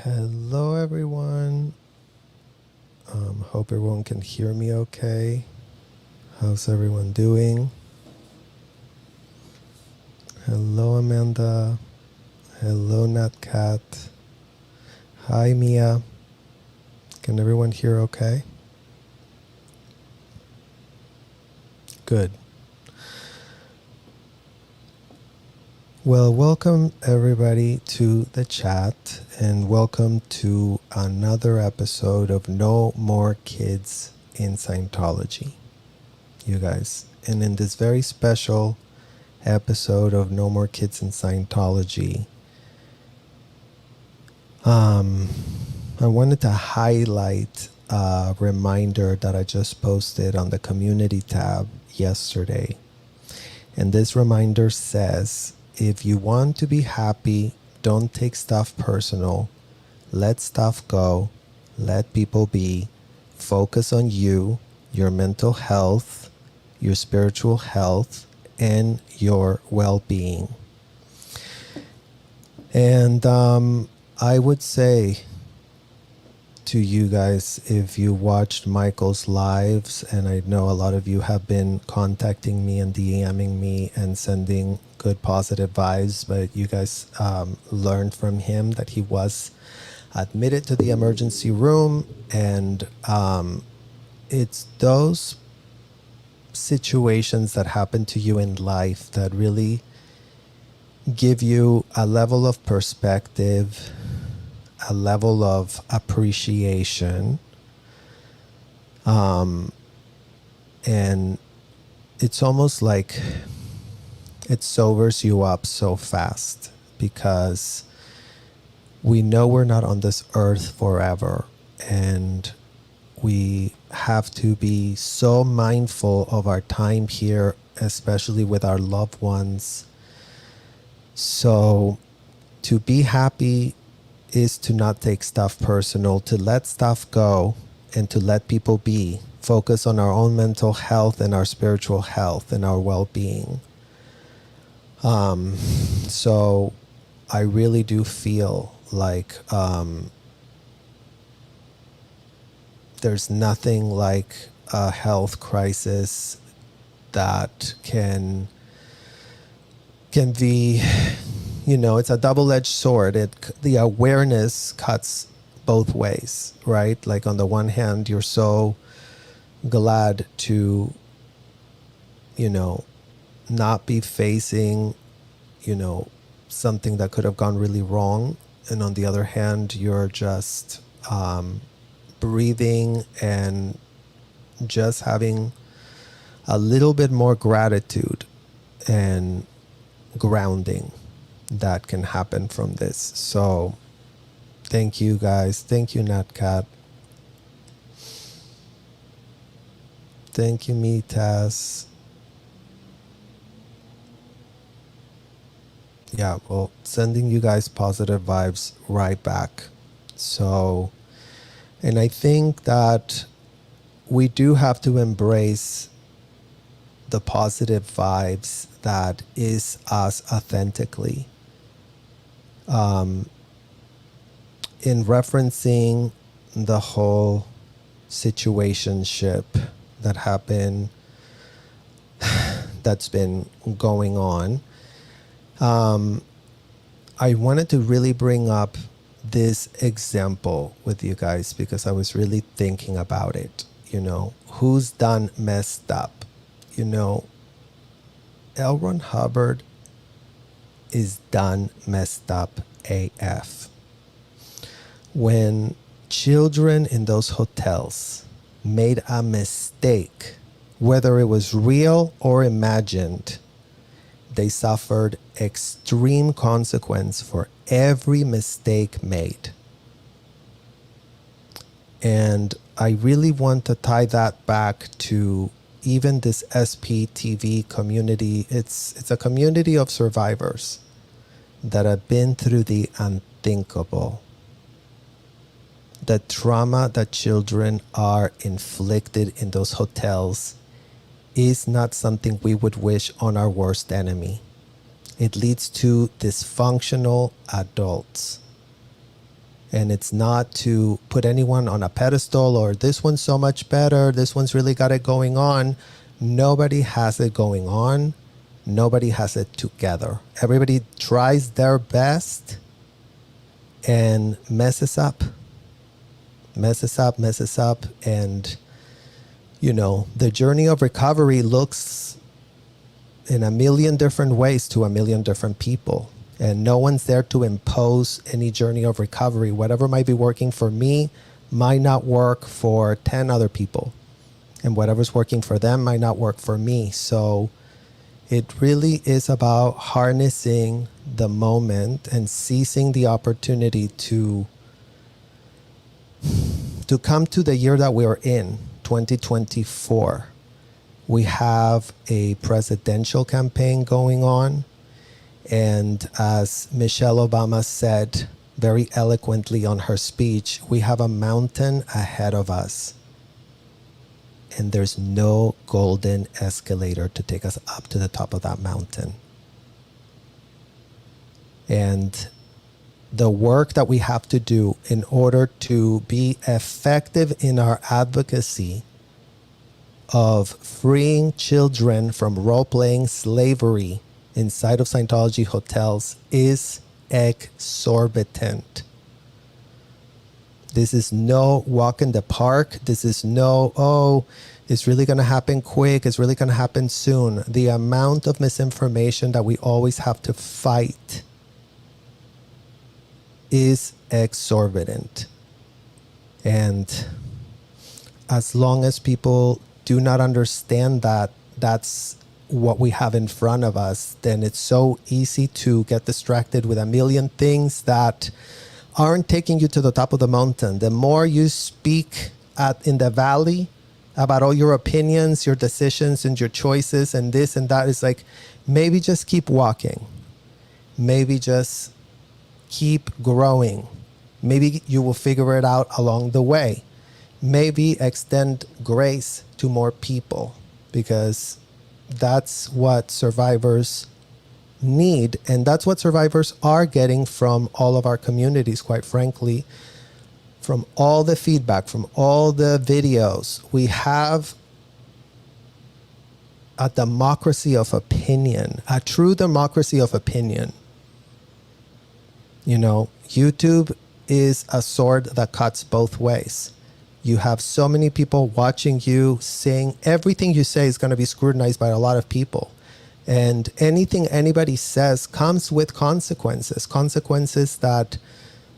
Hello, everyone. Hope everyone can hear me okay. How's everyone doing? Hello, Amanda. Hello, Natcat. Hi, Mia. Can everyone hear okay? Good. Well, welcome everybody to the chat and welcome to another episode of No More Kids in Scientology, you guys. And in this very special episode of No More Kids in Scientology, I wanted to highlight a reminder that I just posted on the community tab yesterday. And this reminder says, if you want to be happy, don't take stuff personal. Let stuff go. Let people be. Focus on you, your mental health, your spiritual health, and your well-being. And I would say to you guys, if you watched Michael's lives, and I know a lot of you have been contacting me and DMing me and sending good positive vibes, but you guys learned from him that he was admitted to the emergency room, and it's those situations that happen to you in life that really give you a level of perspective, a level of appreciation, and it's almost like it sobers you up so fast, because we know we're not on this earth forever, and we have to be so mindful of our time here, especially with our loved ones. So to be happy is to not take stuff personal, to let stuff go and to let people be. Focus on our own mental health and our spiritual health and our well-being. So I really do feel like there's nothing like a health crisis that can be, it's a double-edged sword. The awareness cuts both ways, right? Like on the one hand, you're so glad to, not be facing, something that could have gone really wrong. And on the other hand, you're just breathing and just having a little bit more gratitude and grounding that can happen from this. So thank you guys. Thank you, Natcat. Thank you, Mitas. Yeah, well, sending you guys positive vibes right back. So, and I think that we do have to embrace the positive vibes that is us authentically. In referencing the whole situationship that happened, that's been going on, I wanted to really bring up this example with you guys because I was really thinking about it. Who's done messed up? L. Ron Hubbard is done messed up AF. When children in those hotels made a mistake, whether it was real or imagined, they suffered extreme consequence for every mistake made. And I really want to tie that back to even this SPTV community. It's a community of survivors that have been through the unthinkable. The trauma that children are inflicted in those hotels is not something we would wish on our worst enemy. It leads to dysfunctional adults. And it's not to put anyone on a pedestal or this one's so much better, this one's really got it going on. Nobody has it going on. Nobody has it together. Everybody tries their best and messes up. And, you know, the journey of recovery looks in a million different ways to a million different people. And no one's there to impose any journey of recovery. Whatever might be working for me might not work for 10 other people. And whatever's working for them might not work for me. So it really is about harnessing the moment and seizing the opportunity to come to the year that we are in, 2024. We have a presidential campaign going on. And as Michelle Obama said very eloquently on her speech, we have a mountain ahead of us. And there's no golden escalator to take us up to the top of that mountain. And the work that we have to do in order to be effective in our advocacy of freeing children from role-playing slavery inside of Scientology hotels is exorbitant. This is no walk in the park. This is no, oh, it's really going to happen quick. It's really going to happen soon. The amount of misinformation that we always have to fight is exorbitant. And as long as people do not understand that that's what we have in front of us, then it's so easy to get distracted with a million things that aren't taking you to the top of the mountain. The more you speak in the valley about all your opinions, your decisions, and your choices, and this and that, is like, maybe just keep walking. Maybe just keep growing. Maybe you will figure it out along the way. Maybe extend grace to more people, because that's what survivors need, and that's what survivors are getting from all of our communities, quite frankly. From all the feedback, from all the videos, we have a democracy of opinion, a true democracy of opinion. You know, YouTube is a sword that cuts both ways. You have so many people watching you, saying everything you say is going to be scrutinized by a lot of people. And anything anybody says comes with consequences that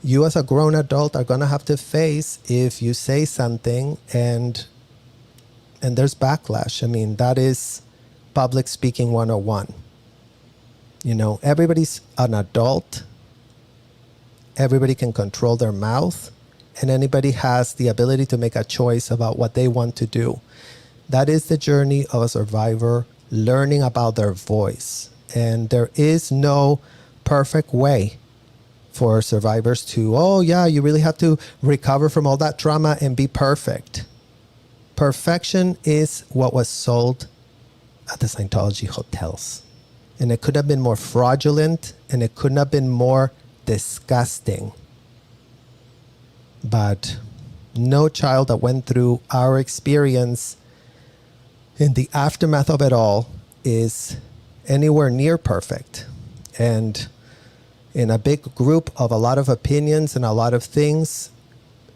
you as a grown adult are going to have to face if you say something and there's backlash. I mean, that is public speaking 101. You know, everybody's an adult. Everybody can control their mouth. And anybody has the ability to make a choice about what they want to do. That is the journey of a survivor, learning about their voice. And there is no perfect way for survivors to, oh yeah, you really have to recover from all that trauma and be perfect. Perfection is what was sold at the Scientology hotels. And it could have been more fraudulent, and it couldn't have been more disgusting. But no child that went through our experience in the aftermath of it all is anywhere near perfect. And in a big group of a lot of opinions and a lot of things,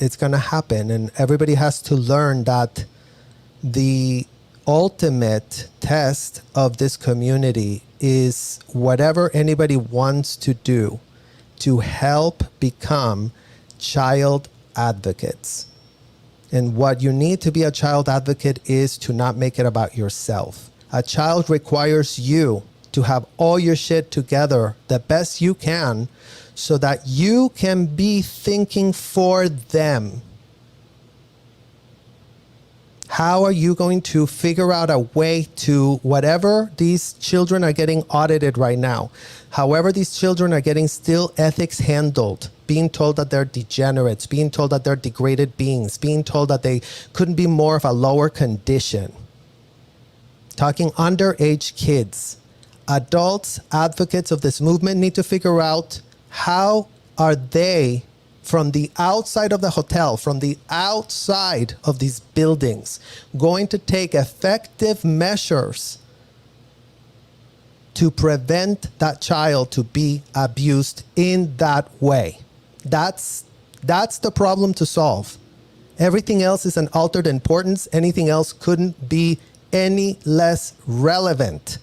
it's going to happen. And everybody has to learn that the ultimate test of this community is whatever anybody wants to do to help become child advocates. And what you need to be a child advocate is to not make it about yourself. A child requires you to have all your shit together the best you can so that you can be thinking for them. How are you going to figure out a way to whatever these children are getting audited right now, however these children are getting still ethics handled, being told that they're degenerates, being told that they're degraded beings, being told that they couldn't be more of a lower condition. Talking underage kids. Adults, advocates of this movement need to figure out how are they from the outside of the hotel, from the outside of these buildings, going to take effective measures to prevent that child to be abused in that way. That's the problem to solve. Everything else is an altered importance. Anything else couldn't be any less relevant.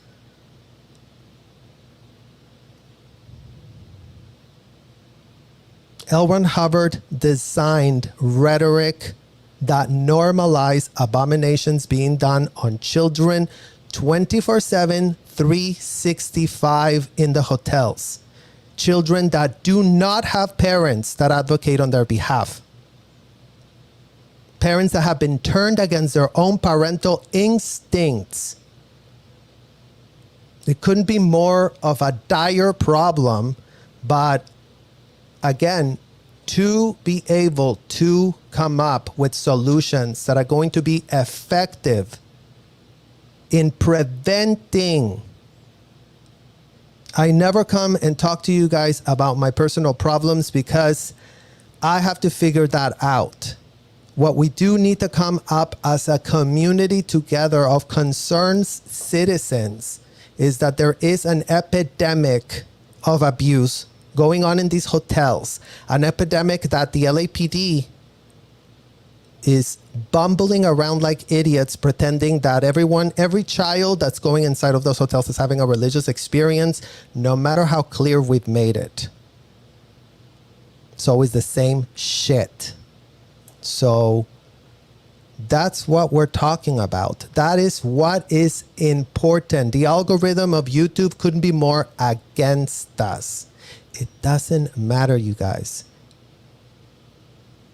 L. Ron Hubbard designed rhetoric that normalized abominations being done on children 24/7, 365 in the hotels. Children that do not have parents that advocate on their behalf. Parents that have been turned against their own parental instincts. It couldn't be more of a dire problem, but again, to be able to come up with solutions that are going to be effective in preventing. I never come and talk to you guys about my personal problems because I have to figure that out. What we do need to come up as a community together of concerned citizens is that there is an epidemic of abuse going on in these hotels, an epidemic that the LAPD is bumbling around like idiots, pretending that every child that's going inside of those hotels is having a religious experience, no matter how clear we've made it. It's always the same shit. So that's what we're talking about. That is what is important. The algorithm of YouTube couldn't be more against us. It doesn't matter, you guys.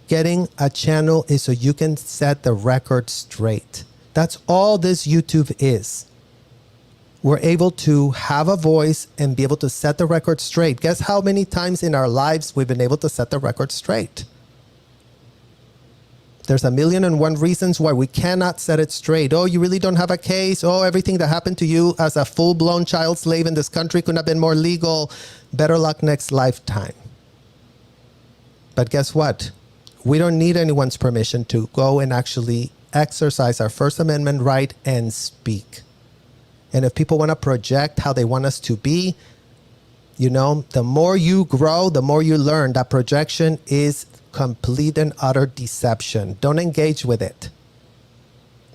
Getting a channel is so you can set the record straight. That's all this YouTube is. We're able to have a voice and be able to set the record straight. Guess how many times in our lives we've been able to set the record straight? There's 1,000,001 reasons why we cannot set it straight. Oh, you really don't have a case. Oh, everything that happened to you as a full-blown child slave in this country could have been more legal. Better luck next lifetime. But guess what? We don't need anyone's permission to go and actually exercise our First Amendment right and speak. And if people want to project how they want us to be, you know, the more you grow, the more you learn. That projection is complete and utter deception. Don't engage with it.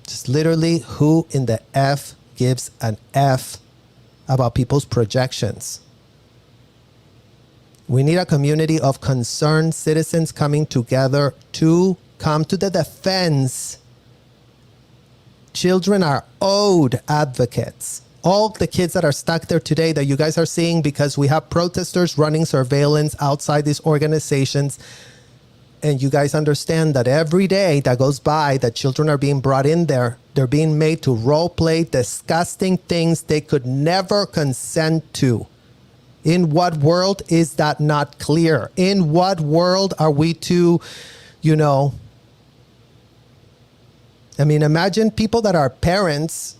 Just literally, who in the F gives an F about people's projections? We need a community of concerned citizens coming together to come to the defense. Children are owed advocates. All the kids that are stuck there today that you guys are seeing because we have protesters running surveillance outside these organizations. And you guys understand that every day that goes by that children are being brought in there, they're being made to role play disgusting things they could never consent to. In what world is that not clear? In what world are we to, you know, I mean, imagine people that are parents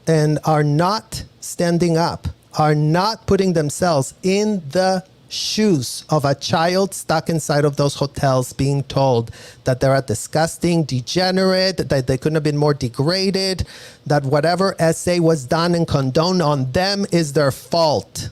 and are not standing up, are not putting themselves in the shoes of a child stuck inside of those hotels being told that they're a disgusting degenerate, that they couldn't have been more degraded, that whatever essay was done and condoned on them is their fault.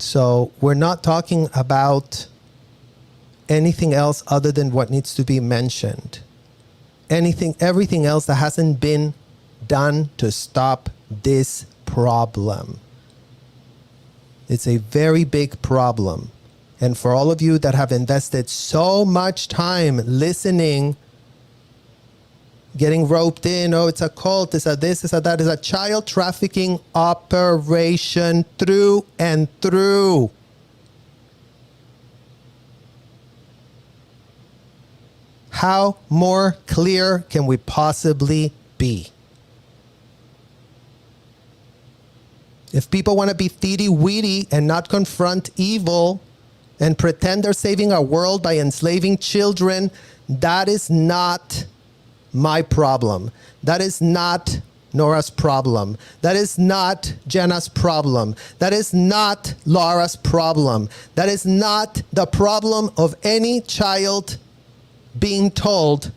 So we're not talking about anything else other than what needs to be mentioned. Everything else that hasn't been done to stop this problem. It's a very big problem. And for all of you that have invested so much time listening, getting roped in, oh, it's a cult, it's a this, it's a that, it's a child trafficking operation through and through. How more clear can we possibly be? If people want to be teety-weety and not confront evil and pretend they're saving our world by enslaving children, that is not my problem. That is not Nora's problem. That is not Jenna's problem. That is not Laura's problem. That is not the problem of any child being told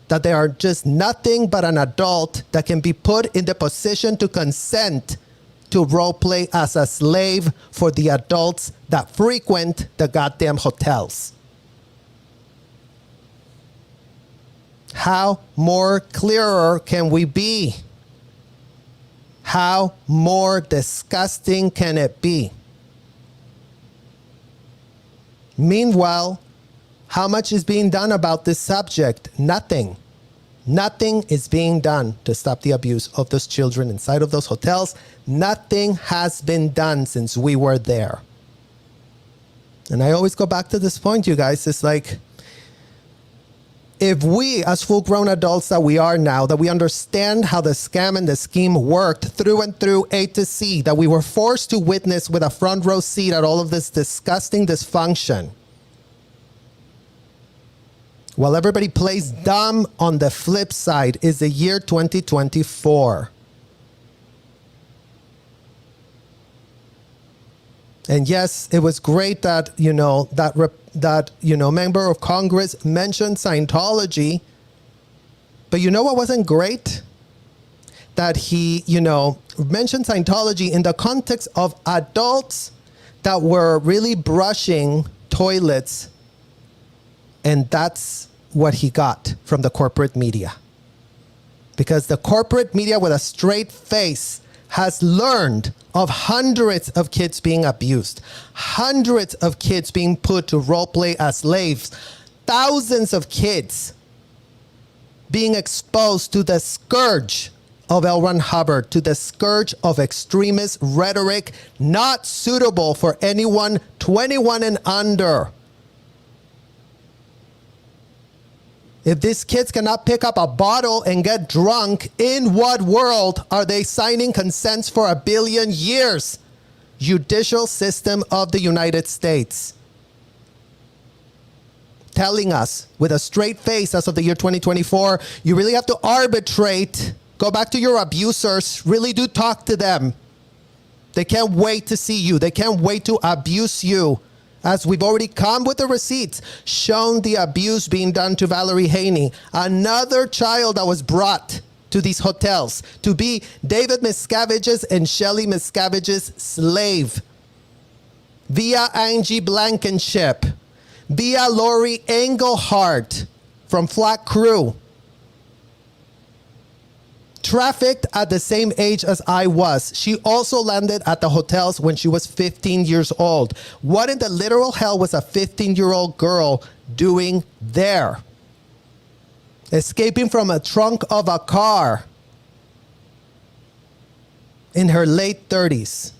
that they are just nothing but an adult that can be put in the position to consent to role play as a slave for the adults that frequent the goddamn hotels. How more clearer can we be? How more disgusting can it be? Meanwhile, how much is being done about this subject? Nothing. Nothing is being done to stop the abuse of those children inside of those hotels. Nothing has been done since we were there. And I always go back to this point, you guys. It's like, if we, as full-grown adults that we are now, that we understand how the scam and the scheme worked through and through, A to Z, that we were forced to witness with a front row seat at all of this disgusting dysfunction, while everybody plays dumb on the flip side, is the year 2024. And yes, it was great that, member of Congress mentioned Scientology. But you know what wasn't great? That he, mentioned Scientology in the context of adults that were really brushing toilets. And that's what he got from the corporate media. Because the corporate media with a straight face has learned of hundreds of kids being abused, hundreds of kids being put to role play as slaves, thousands of kids being exposed to the scourge of L. Ron Hubbard, to the scourge of extremist rhetoric not suitable for anyone 21 and under. If these kids cannot pick up a bottle and get drunk, in what world are they signing consents for 1 billion years? Judicial system of the United States. Telling us with a straight face as of the year 2024, you really have to arbitrate. Go back to your abusers. Really do talk to them. They can't wait to see you. They can't wait to abuse you. As we've already come with the receipts, shown the abuse being done to Valerie Haney, another child that was brought to these hotels to be David Miscavige's and Shelley Miscavige's slave, via Angie Blankenship, via Lori Engelhardt from Flat Crew. Trafficked at the same age as I was. She also landed at the hotels when she was 15 years old. What in the literal hell was a 15-year-old girl doing there? Escaping from a trunk of a car in her late 30s.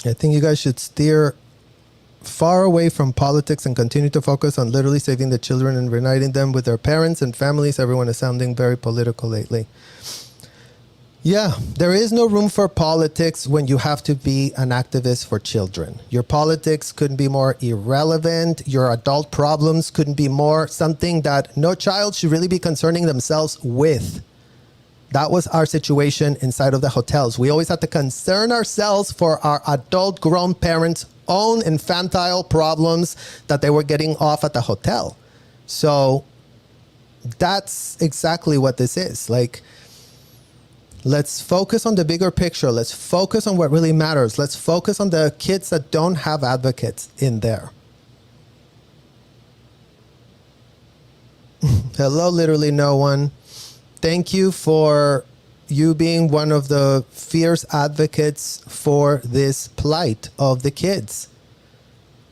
I think you guys should steer far away from politics and continue to focus on literally saving the children and reuniting them with their parents and families. Everyone is sounding very political lately. Yeah, there is no room for politics when you have to be an activist for children. Your politics couldn't be more irrelevant. Your adult problems couldn't be more something that no child should really be concerning themselves with. That was our situation inside of the hotels. We always had to concern ourselves for our adult grown parents' own infantile problems that they were getting off at the hotel. So that's exactly what this is. Like, let's focus on the bigger picture. Let's focus on what really matters. Let's focus on the kids that don't have advocates in there. Hello, literally no one. Thank you for you being one of the fierce advocates for this plight of the kids.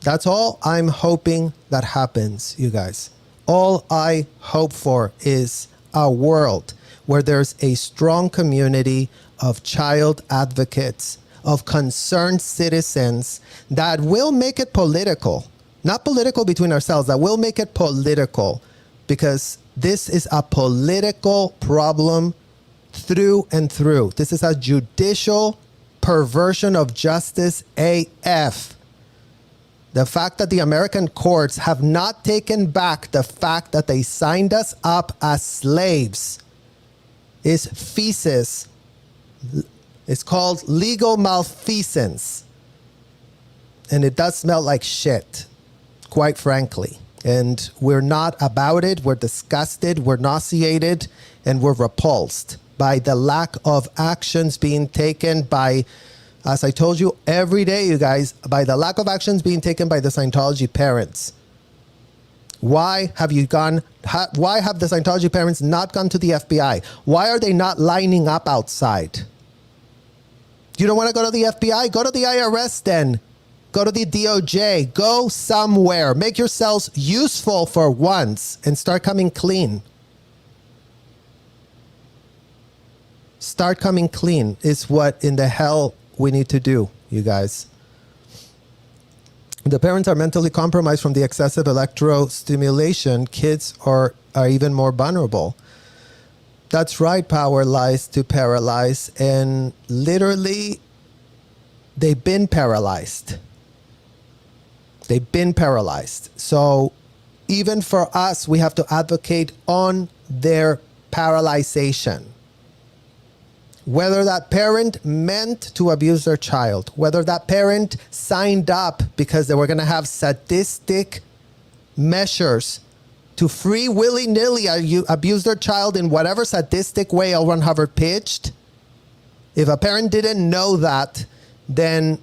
That's all I'm hoping that happens, you guys. All I hope for is a world where there's a strong community of child advocates, of concerned citizens that will make it political. Not political between ourselves, that will make it political, because this is a political problem through and through. This is a judicial perversion of justice AF. The fact that the American courts have not taken back the fact that they signed us up as slaves is feces. It's called legal malfeasance. And it does smell like shit, quite frankly. And we're not about it. We're disgusted. We're nauseated. And we're repulsed by the lack of actions being taken by, as I told you every day, you guys, by the lack of actions being taken by the Scientology parents. Why have the Scientology parents not gone to the FBI? Why are they not lining up outside? You don't want to go to the FBI? Go to the IRS then. Go to the DOJ. Go somewhere. Make yourselves useful for once and start coming clean. Start coming clean is what in the hell we need to do, you guys. The parents are mentally compromised from the excessive electrostimulation. Kids are even more vulnerable. That's right, power lies to paralyze. And literally, they've been paralyzed. They've been paralyzed. So even for us, we have to advocate on their paralyzation. Whether that parent meant to abuse their child, whether that parent signed up because they were going to have sadistic measures to free willy-nilly abuse their child in whatever sadistic way L. Ron Hubbard pitched. If a parent didn't know that, then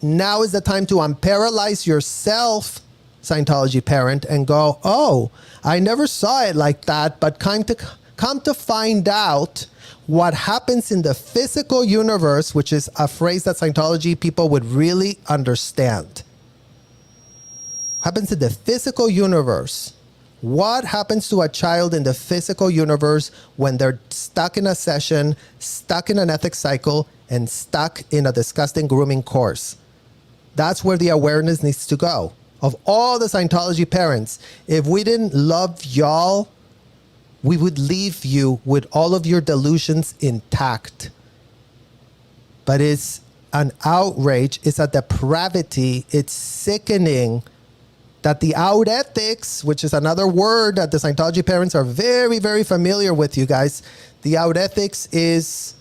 now is the time to unparalyze yourself, Scientology parent, and go, oh, I never saw it like that, but come to find out what happens in the physical universe, which is a phrase that Scientology people would really understand. What happens in the physical universe? What happens to a child in the physical universe when they're stuck in a session, stuck in an ethics cycle, and stuck in a disgusting grooming course? That's where the awareness needs to go. Of all the Scientology parents, if we didn't love y'all, we would leave you with all of your delusions intact. But it's an outrage, it's a depravity, it's sickening that the out ethics, which is another word that the Scientology parents are very, very familiar with, you guys. The out ethics is,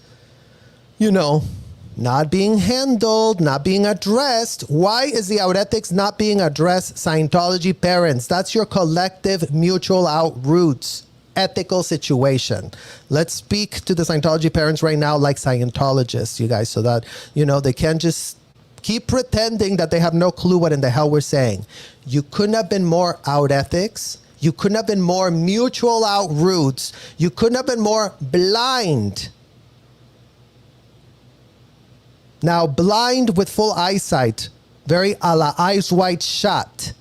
not being handled, not being addressed. Why is the out ethics not being addressed, Scientology parents? That's your collective mutual out roots. Ethical situation. Let's speak to the Scientology parents right now like Scientologists, you guys, so that, they can't just keep pretending that they have no clue what in the hell we're saying. You couldn't have been more out ethics. You couldn't have been more mutual out roots. You couldn't have been more blind. Now, blind with full eyesight, very a la Eyes Wide Shut.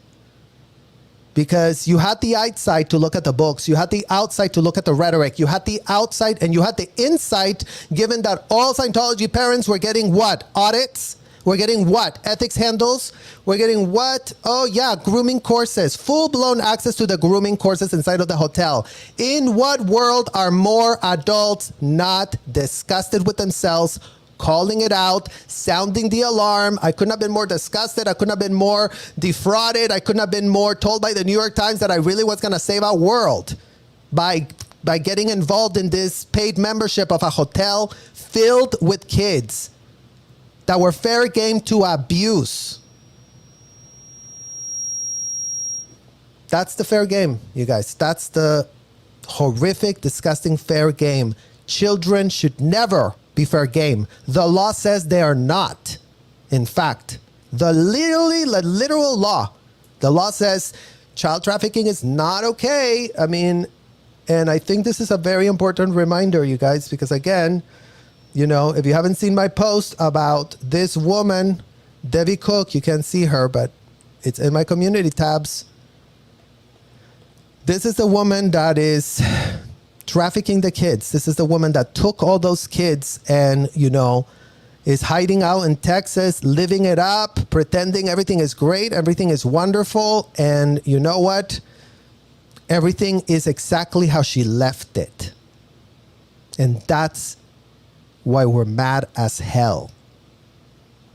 Because you had the outside to look at the books. You had the outside to look at the rhetoric. You had the outside and you had the insight, given that all Scientology parents were getting what? Audits? We're getting what? Ethics handles? We're getting what? Oh yeah, grooming courses. Full-blown access to the grooming courses inside of the hotel. In what world are more adults not disgusted with themselves, calling it out, sounding the alarm? I couldn't have been more disgusted. I couldn't have been more defrauded. I couldn't have been more told by the New York Times that I really was going to save our world by getting involved in this paid membership of a hotel filled with kids that were fair game to abuse. That's the fair game, you guys. That's the horrific, disgusting fair game. Children should never be fair game. The law says they are not. In fact, the literal law. The law says child trafficking is not okay. I mean, and I think this is a very important reminder, you guys, because again, if you haven't seen my post about this woman, Debbie Cook, you can't see her, but it's in my community tabs. This is the woman that is trafficking the kids. This is the woman that took all those kids and, is hiding out in Texas, living it up, pretending everything is great, everything is wonderful. And you know what? Everything is exactly how she left it. And that's why we're mad as hell.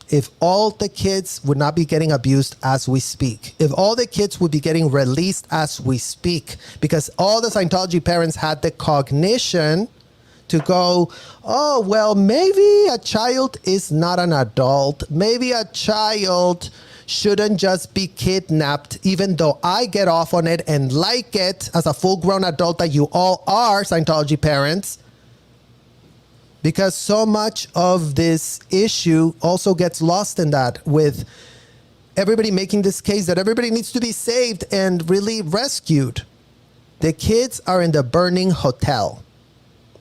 if all the kids would not be getting abused as we speak, if all the kids would be getting released as we speak, because all the Scientology parents had the cognition to go, oh, well, maybe a child is not an adult. Maybe a child shouldn't just be kidnapped, even though I get off on it and like it as a full-grown adult that you all are, Scientology parents. Because so much of this issue also gets lost in that, with everybody making this case that everybody needs to be saved and really rescued. The kids are in the burning hotel.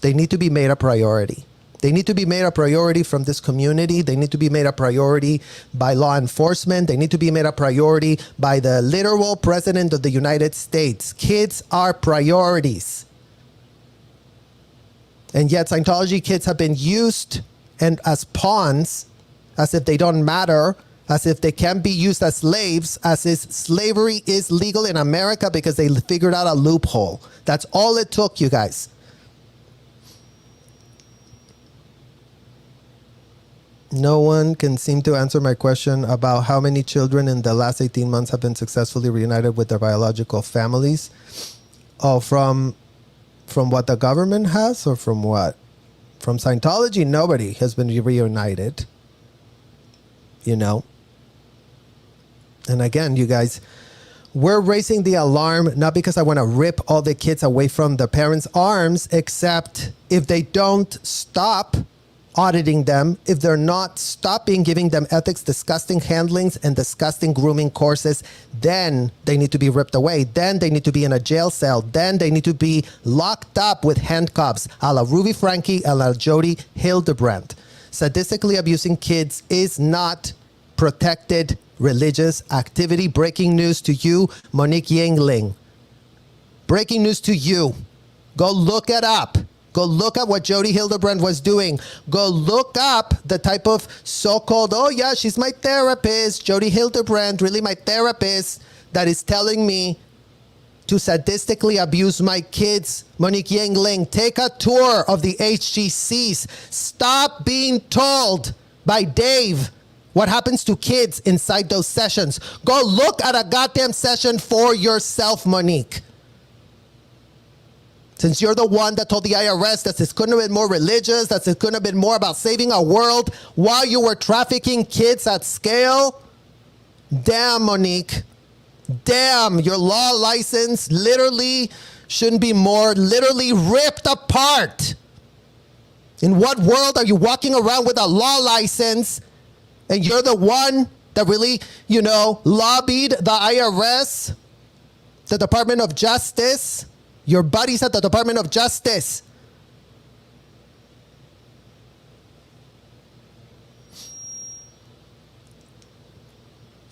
They need to be made a priority. They need to be made a priority from this community. They need to be made a priority by law enforcement. They need to be made a priority by the literal president of the United States. Kids are priorities. And yet Scientology kids have been used and as pawns, as if they don't matter, as if they can be used as slaves, as if slavery is legal in America because they figured out a loophole. That's all it took, you guys. No one can seem to answer my question about how many children in the last 18 months have been successfully reunited with their biological families. Oh, from what the government has, or from what? From Scientology, nobody has been reunited. You know? And again, you guys, we're raising the alarm, not because I want to rip all the kids away from the parents' arms, except if they don't stop auditing them, if they're not stopping giving them ethics, disgusting handlings, and disgusting grooming courses, then they need to be ripped away. Then they need to be in a jail cell. Then they need to be locked up with handcuffs, a la Ruby Franke, a la Jody Hildebrandt. Sadistically abusing kids is not protected religious activity. Breaking news to you, Monique Yingling. Breaking news to you. Go look it up. Go look at what Jody Hildebrandt was doing. Go look up the type of so-called, oh yeah, she's my therapist, Jody Hildebrandt, really my therapist, that is telling me to sadistically abuse my kids. Monique Yingling, take a tour of the HGCs. Stop being told by Dave what happens to kids inside those sessions. Go look at a goddamn session for yourself, Monique. Since you're the one that told the IRS that this couldn't have been more religious, that it couldn't have been more about saving our world while you were trafficking kids at scale. Damn, Monique. Damn, your law license literally shouldn't be more literally ripped apart. In what world are you walking around with a law license and you're the one that really, lobbied the IRS, the Department of Justice, your buddies at the Department of Justice?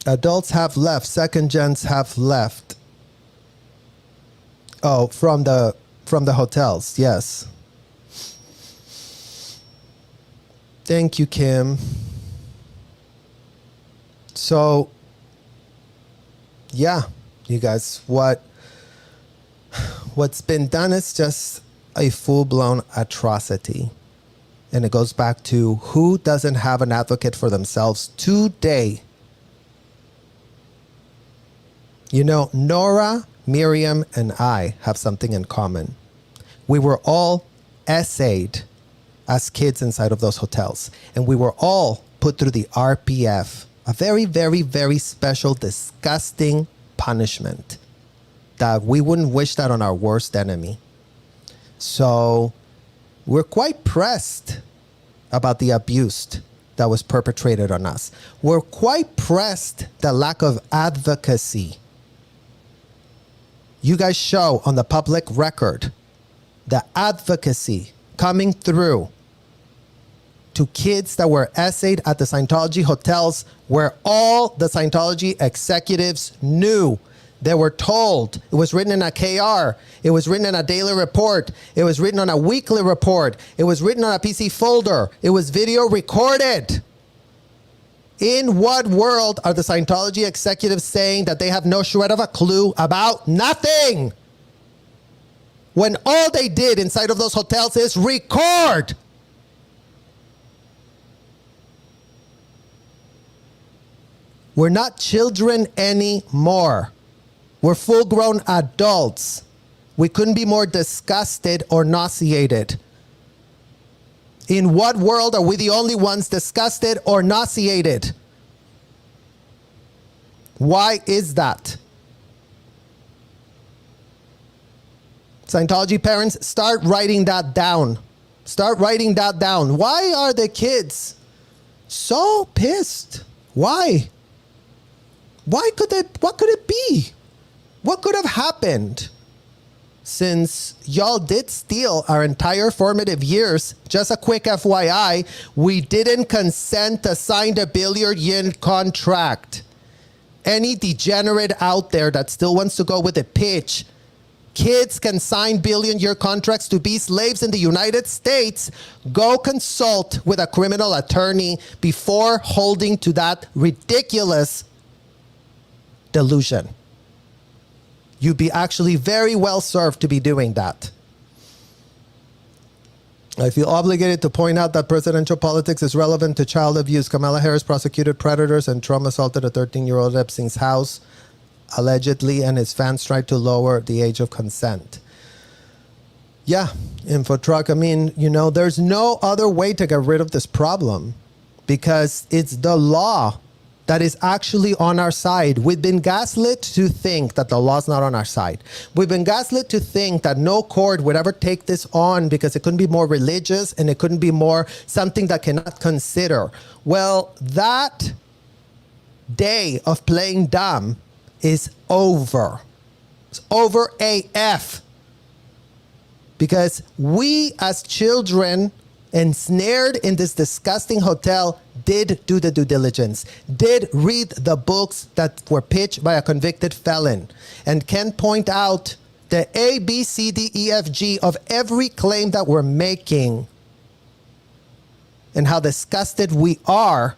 Adults have left. Second gens have left. Oh, from the hotels. Yes. Thank you, Kim. So, yeah, you guys, what's been done is just a full-blown atrocity. And it goes back to who doesn't have an advocate for themselves today. Nora, Miriam, and I have something in common. We were all essayed as kids inside of those hotels. And we were all put through the RPF, a very, very, very special, disgusting punishment that we wouldn't wish that on our worst enemy. So we're quite pressed about the abuse that was perpetrated on us. We're quite pressed the lack of advocacy. You guys show on the public record the advocacy coming through to kids that were essayed at the Scientology hotels, where all the Scientology executives knew. They were told. It was written in a KR. It was written in a daily report. It was written on a weekly report. It was written on a PC folder. It was video recorded. In what world are the Scientology executives saying that they have no shred of a clue about nothing, when all they did inside of those hotels is record? We're not children anymore. We're full-grown adults. We couldn't be more disgusted or nauseated. In what world are we the only ones disgusted or nauseated? Why is that? Scientology parents, start writing that down. Start writing that down. Why are the kids so pissed? Why? What could it be? What could have happened? Since y'all did steal our entire formative years, just a quick FYI, we didn't consent to sign the billion-yen contract. Any degenerate out there that still wants to go with a pitch, kids can sign billion-year contracts to be slaves in the United States. Go consult with a criminal attorney before holding to that ridiculous delusion. You'd be actually very well served to be doing that. I feel obligated to point out that presidential politics is relevant to child abuse. Kamala Harris prosecuted predators and Trump assaulted a 13-year-old at Epstein's house, allegedly, and his fans tried to lower the age of consent. Yeah, Infotruck, I mean, you know, there's no other way to get rid of this problem because it's the law that is actually on our side. We've been gaslit to think that the law's not on our side. We've been gaslit to think that no court would ever take this on because it couldn't be more religious and it couldn't be more something that cannot consider. Well, that day of playing dumb is over. It's over AF. Because we as children ensnared in this disgusting hotel did do the due diligence, did read the books that were pitched by a convicted felon, and can point out the A, B, C, D, E, F, G of every claim that we're making and how disgusted we are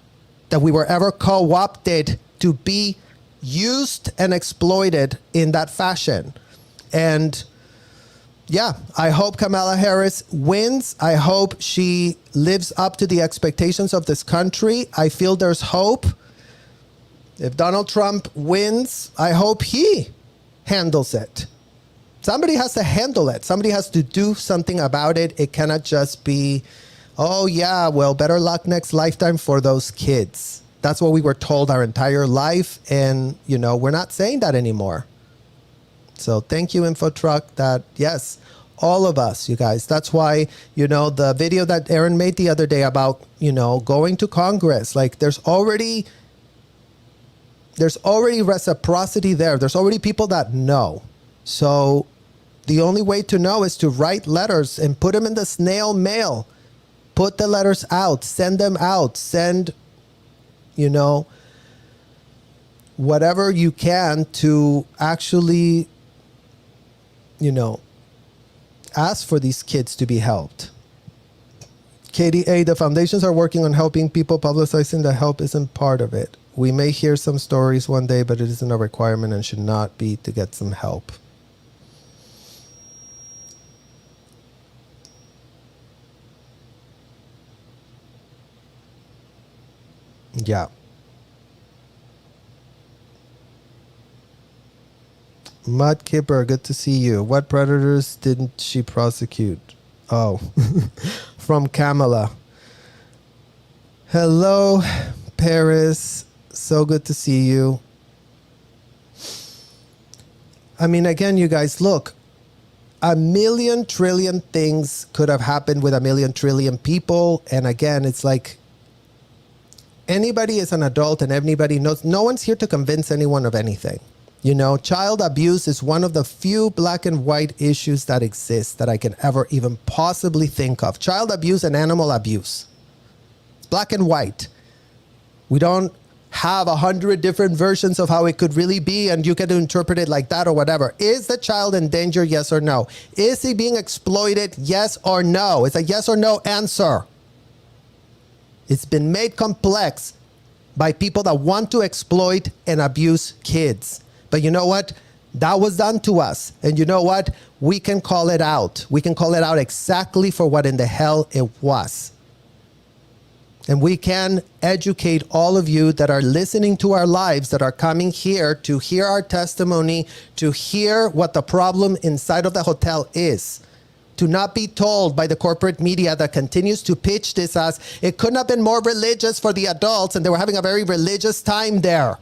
that we were ever co-opted to be used and exploited in that fashion. And yeah, I hope Kamala Harris wins. I hope she lives up to the expectations of this country. I feel there's hope. If Donald Trump wins, I hope he handles it. Somebody has to handle it. Somebody has to do something about it. It cannot just be, oh yeah, well, better luck next lifetime for those kids. That's what we were told our entire life. And, you know, we're not saying that anymore. So thank you, Infotruck, that, yes, all of us, you guys. That's why, you know, the video that Aaron made the other day about, you know, going to Congress, like there's already reciprocity there. There's already people that know. So the only way to know is to write letters and put them in the snail mail. Put the letters out, send them out, send, you know, whatever you can to actually, you know, ask for these kids to be helped. KDA, the foundations are working on helping people. Publicizing the help isn't part of it. We may hear some stories one day, but it isn't a requirement and should not be to get some help. Yeah. Mud Kipper, good to see you. What predators didn't she prosecute? Oh, from Kamala. Hello, Paris. So good to see you. I mean, again, you guys, look, a million trillion things could have happened with a million trillion people. And again, it's like anybody is an adult and everybody knows. No one's here to convince anyone of anything. You know, child abuse is one of the few black and white issues that exist that I can ever even possibly think of. Child abuse and animal abuse. It's black and white. We don't have 100 different versions of how it could really be and you can interpret it like that or whatever. Is the child in danger? Yes or no? Is he being exploited? Yes or no? It's a yes or no answer. It's been made complex by people that want to exploit and abuse kids. But you know what? That was done to us. And you know what? We can call it out. We can call it out exactly for what in the hell it was. And we can educate all of you that are listening to our lives, that are coming here to hear our testimony, to hear what the problem inside of the hotel is. To not be told by the corporate media that continues to pitch this as it couldn't have been more religious for the adults and they were having a very religious time there.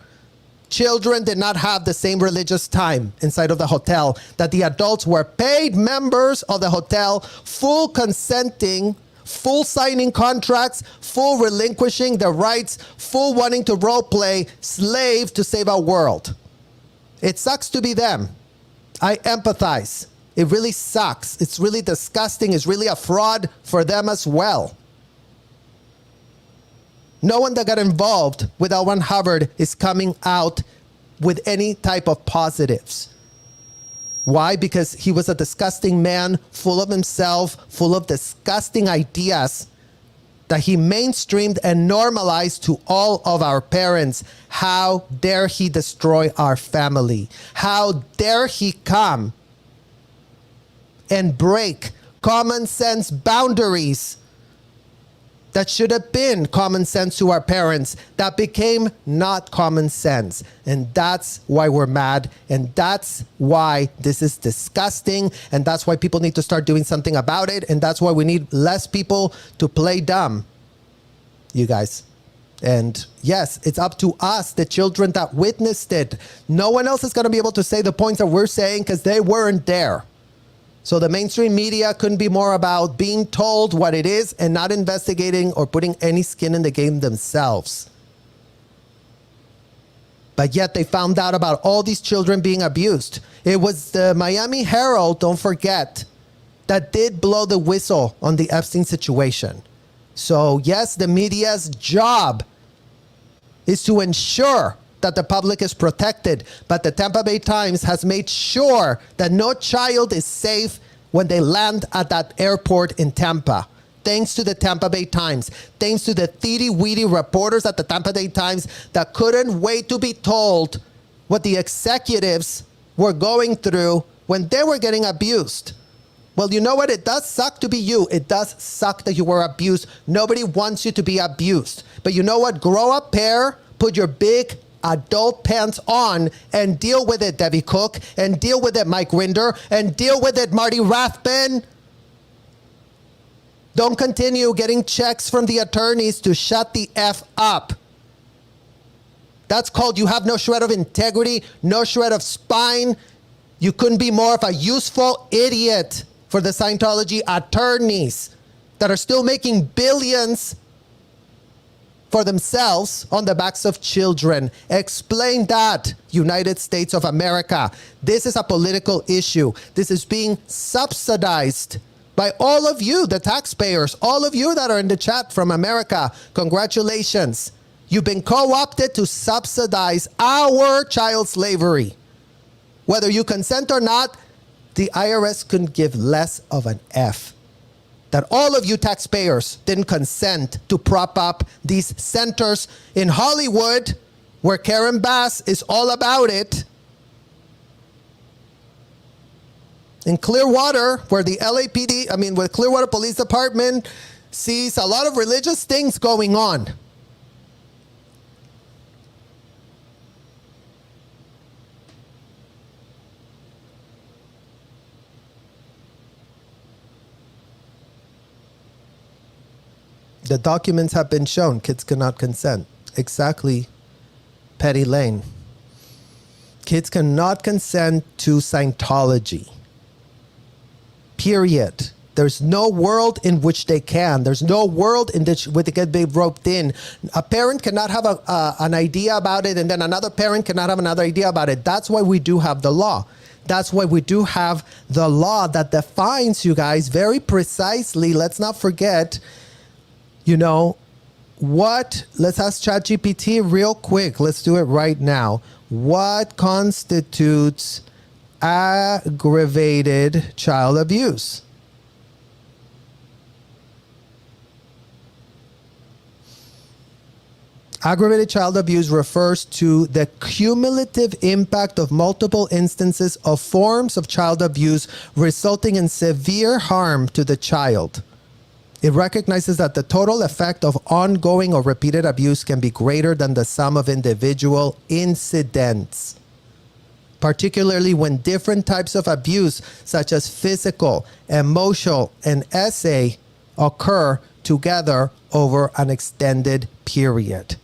Children did not have the same religious time inside of the hotel, that the adults were paid members of the hotel, full consenting, full signing contracts, full relinquishing their rights, full wanting to role play, slave to save our world. It sucks to be them. I empathize. It really sucks. It's really disgusting. It's really a fraud for them as well. No one that got involved with L. Ron Hubbard is coming out with any type of positives. Why? Because he was a disgusting man, full of himself, full of disgusting ideas that he mainstreamed and normalized to all of our parents. How dare he destroy our family? How dare he come and break common sense boundaries that should have been common sense to our parents, that became not common sense. And that's why we're mad. And that's why this is disgusting. And that's why people need to start doing something about it. And that's why we need less people to play dumb, you guys. And yes, it's up to us, the children that witnessed it. No one else is going to be able to say the points that we're saying because they weren't there. So the mainstream media couldn't be more about being told what it is and not investigating or putting any skin in the game themselves. But yet they found out about all these children being abused. It was the Miami Herald, don't forget, that did blow the whistle on the Epstein situation. So yes, the media's job is to ensure that the public is protected, but the Tampa Bay Times has made sure that no child is safe when they land at that airport in Tampa. Thanks to the Tampa Bay Times, thanks to the thiety-weedy reporters at the Tampa Bay Times that couldn't wait to be told what the executives were going through when they were getting abused. Well, you know what? It does suck to be you. It does suck that you were abused. Nobody wants you to be abused. But you know what? Grow up, pair, put your big adult pants on and deal with it, Debbie Cook, and deal with it, Mike Rinder, and deal with it, Marty Rathbun. Don't continue getting checks from the attorneys to shut the F up. That's called you have no shred of integrity, no shred of spine. You couldn't be more of a useful idiot for the Scientology attorneys that are still making billions for themselves on the backs of children. Explain that, United States of America. This is a political issue. This is being subsidized by all of you, the taxpayers, all of you that are in the chat from America. Congratulations. You've been co-opted to subsidize our child slavery. Whether you consent or not, the IRS couldn't give less of an F that all of you taxpayers didn't consent to prop up these centers in Hollywood where Karen Bass is all about it. In Clearwater, where the LAPD, where Clearwater Police Department sees a lot of religious things going on. The documents have been shown. Kids cannot consent. Exactly, Petty Lane. Kids cannot consent to Scientology. Period. There's no world in which they can. There's no world in which they can be roped in. A parent cannot have an idea about it, and then another parent cannot have another idea about it. That's why we do have the law. That's why we do have the law that defines, you guys, very precisely. Let's not forget, let's ask ChatGPT real quick. Let's do it right now. What constitutes aggravated child abuse? Aggravated child abuse refers to the cumulative impact of multiple instances of forms of child abuse resulting in severe harm to the child. It recognizes that the total effect of ongoing or repeated abuse can be greater than the sum of individual incidents, particularly when different types of abuse, such as physical, emotional, and essay, occur together over an extended period.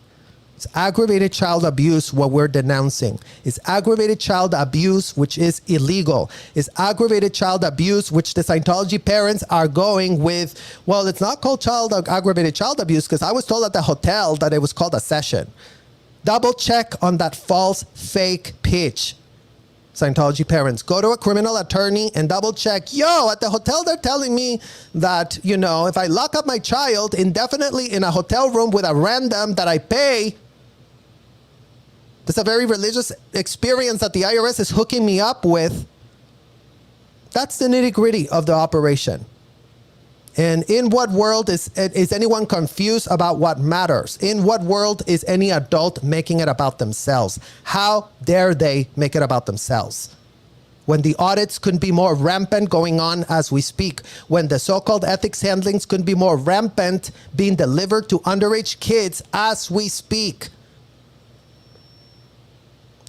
It's aggravated child abuse, what we're denouncing. It's aggravated child abuse, which is illegal. It's aggravated child abuse, which the Scientology parents are going with, well, it's not called aggravated child abuse because I was told at the hotel that it was called a session. Double check on that false, fake pitch. Scientology parents, go to a criminal attorney and double check. Yo, at the hotel, they're telling me that, if I lock up my child indefinitely in a hotel room with a random that I pay, that's a very religious experience that the IRS is hooking me up with. That's the nitty-gritty of the operation. And in what world is anyone confused about what matters? In what world is any adult making it about themselves? How dare they make it about themselves? When the audits couldn't be more rampant going on as we speak, when the so-called ethics handlings couldn't be more rampant being delivered to underage kids as we speak.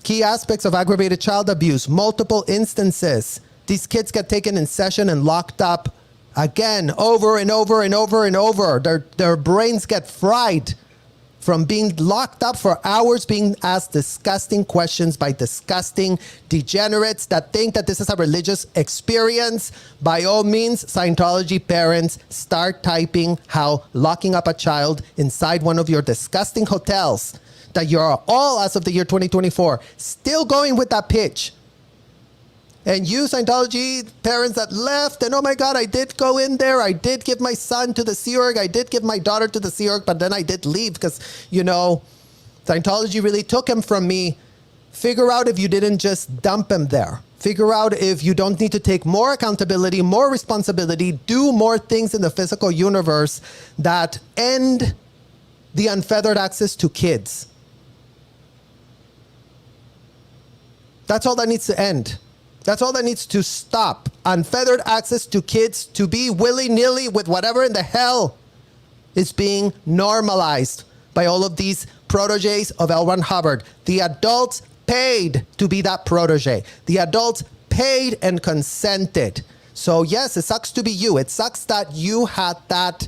Key aspects of aggravated child abuse, multiple instances. These kids get taken in session and locked up again, over and over and over and over. Their brains get fried from being locked up for hours, being asked disgusting questions by disgusting degenerates that think that this is a religious experience. By all means, Scientology parents, start typing how locking up a child inside one of your disgusting hotels that you're all, as of the year 2024, still going with that pitch. And you, Scientology parents that left, and oh my God, I did go in there. I did give my son to the Sea Org. I did give my daughter to the Sea Org, but then I did leave because, Scientology really took him from me. Figure out if you didn't just dump him there. Figure out if you don't need to take more accountability, more responsibility, do more things in the physical universe that end the unfeathered access to kids. That's all that needs to end. That's all that needs to stop. Unfeathered access to kids to be willy-nilly with whatever in the hell is being normalized by all of these proteges of L. Ron Hubbard. The adults paid to be that protege. The adults paid and consented. So yes, it sucks to be you. It sucks that you had that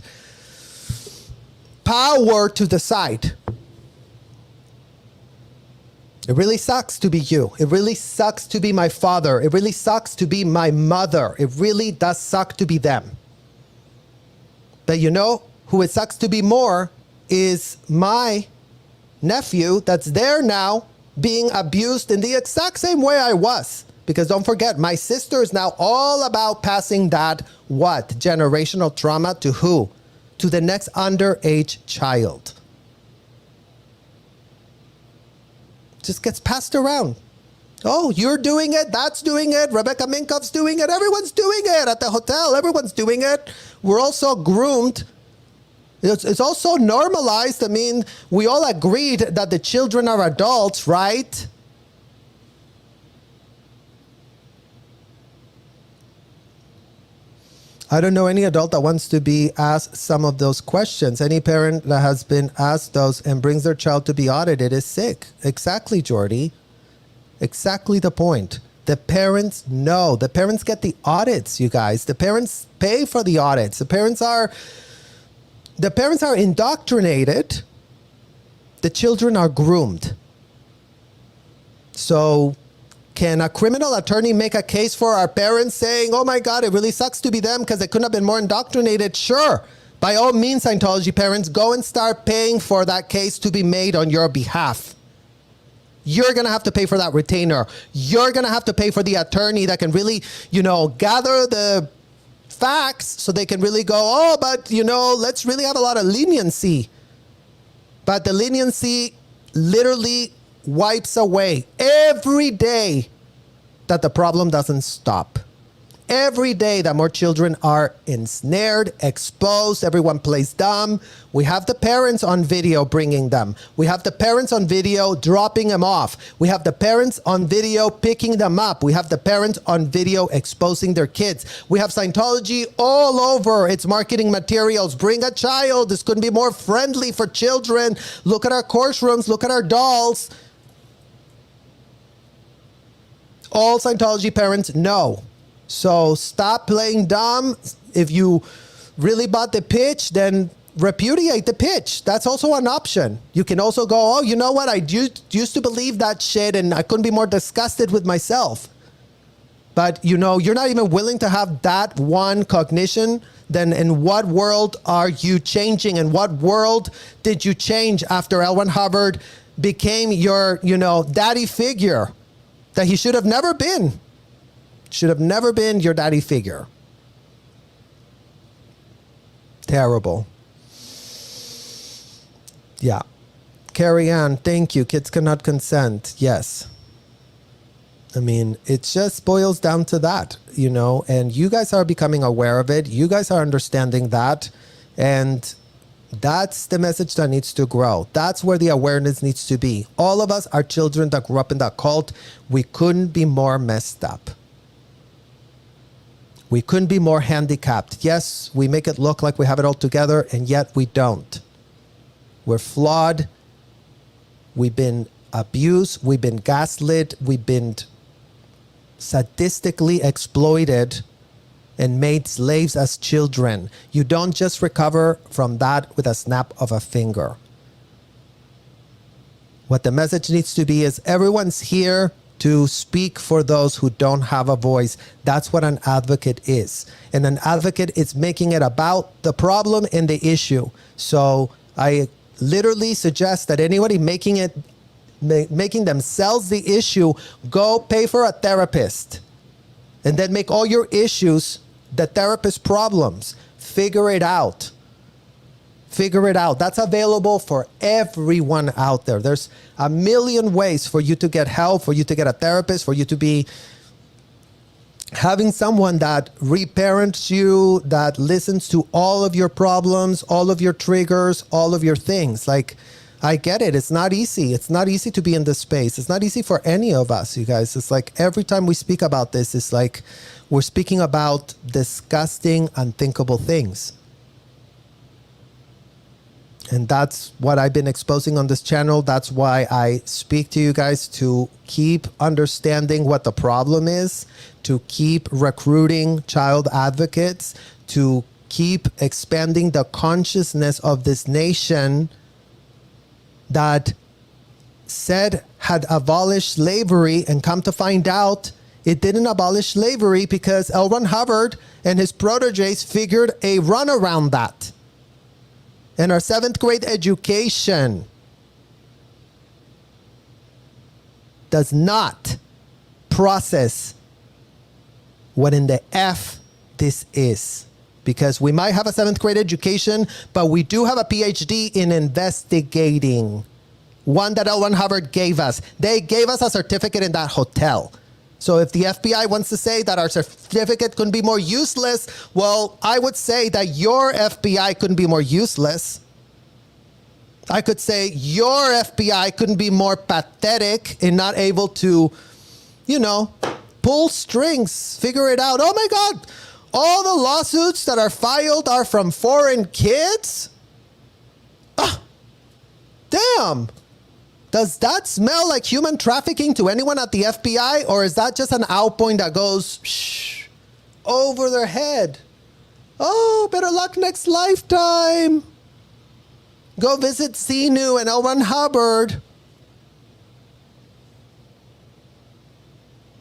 power to decide. It really sucks to be you. It really sucks to be my father. It really sucks to be my mother. It really does suck to be them. But who it sucks to be more is my nephew that's there now being abused in the exact same way I was. Because don't forget, my sister is now all about passing that, generational trauma to who? To the next underage child. Just gets passed around. Oh, you're doing it. That's doing it. Rebecca Minkoff's doing it. Everyone's doing it at the hotel. Everyone's doing it. We're also groomed. It's also normalized. I mean, we all agreed that the children are adults, right? I don't know any adult that wants to be asked some of those questions. Any parent that has been asked those and brings their child to be audited is sick. Exactly, Jordy. Exactly the point. The parents know. The parents get the audits, you guys. The parents pay for the audits. The parents are indoctrinated. The children are groomed. So can a criminal attorney make a case for our parents saying, oh my God, it really sucks to be them because they couldn't have been more indoctrinated? Sure. By all means, Scientology parents, go and start paying for that case to be made on your behalf. You're going to have to pay for that retainer. You're going to have to pay for the attorney that can really, gather the facts so they can really go, oh, but, let's really have a lot of leniency. But the leniency literally wipes away every day that the problem doesn't stop. every day that more children are ensnared, exposed, everyone plays dumb. We have the parents on video bringing them. We have the parents on video dropping them off. We have the parents on video picking them up. We have the parents on video exposing their kids. We have Scientology all over its marketing materials. Bring a child. This couldn't be more friendly for children. Look at our course rooms. Look at our dolls. All Scientology parents know. So stop playing dumb. If you really bought the pitch, then repudiate the pitch. That's also an option. You can also go, oh, you know what? I used to believe that shit and I couldn't be more disgusted with myself. But, you know, you're not even willing to have that one cognition. Then in what world are you changing? In what world did you change after L. Ron Hubbard became your, you know, daddy figure? That he should have never been. Should have never been your daddy figure. Terrible. Yeah. Carrie Ann, thank you. Kids cannot consent. Yes. I mean, it just boils down to that, you know, and you guys are becoming aware of it. You guys are understanding that. And that's the message that needs to grow. That's where the awareness needs to be. All of us are children that grew up in that cult. We couldn't be more messed up. We couldn't be more handicapped. Yes, we make it look like we have it all together, and yet we don't. We're flawed. We've been abused. We've been gaslit. We've been sadistically exploited and made slaves as children. You don't just recover from that with a snap of a finger. What the message needs to be is everyone's here to speak for those who don't have a voice. That's what an advocate is. And an advocate is making it about the problem and the issue. So I literally suggest that anybody making themselves the issue, go pay for a therapist and then make all your issues the therapist problems. Figure it out. Figure it out. That's available for everyone out there. There's a million ways for you to get help, for you to get a therapist, for you to be having someone that reparents you, that listens to all of your problems, all of your triggers, all of your things. Like, I get it. It's not easy. It's not easy to be in this space. It's not easy for any of us, you guys. It's like every time we speak about this, it's like we're speaking about disgusting, unthinkable things. And that's what I've been exposing on this channel. That's why I speak to you guys, to keep understanding what the problem is, to keep recruiting child advocates, to keep expanding the consciousness of this nation that said had abolished slavery, and come to find out it didn't abolish slavery because L. Ron Hubbard and his proteges figured a run around that. And our 7th grade education does not process what in the F this is. Because we might have a 7th grade education, but we do have a PhD in investigating. One that L. Ron Hubbard gave us. They gave us a certificate in that hotel. So if the FBI wants to say that our certificate couldn't be more useless, well, I would say that your FBI couldn't be more useless. I could say your FBI couldn't be more pathetic and not able to, you know, pull strings, figure it out. Oh my God, all the lawsuits that are filed are from foreign kids? Ah, damn. Does that smell like human trafficking to anyone at the FBI? Or is that just an outpoint that goes shh, over their head? Oh, better luck next lifetime. Go visit Xenu and L. Ron Hubbard.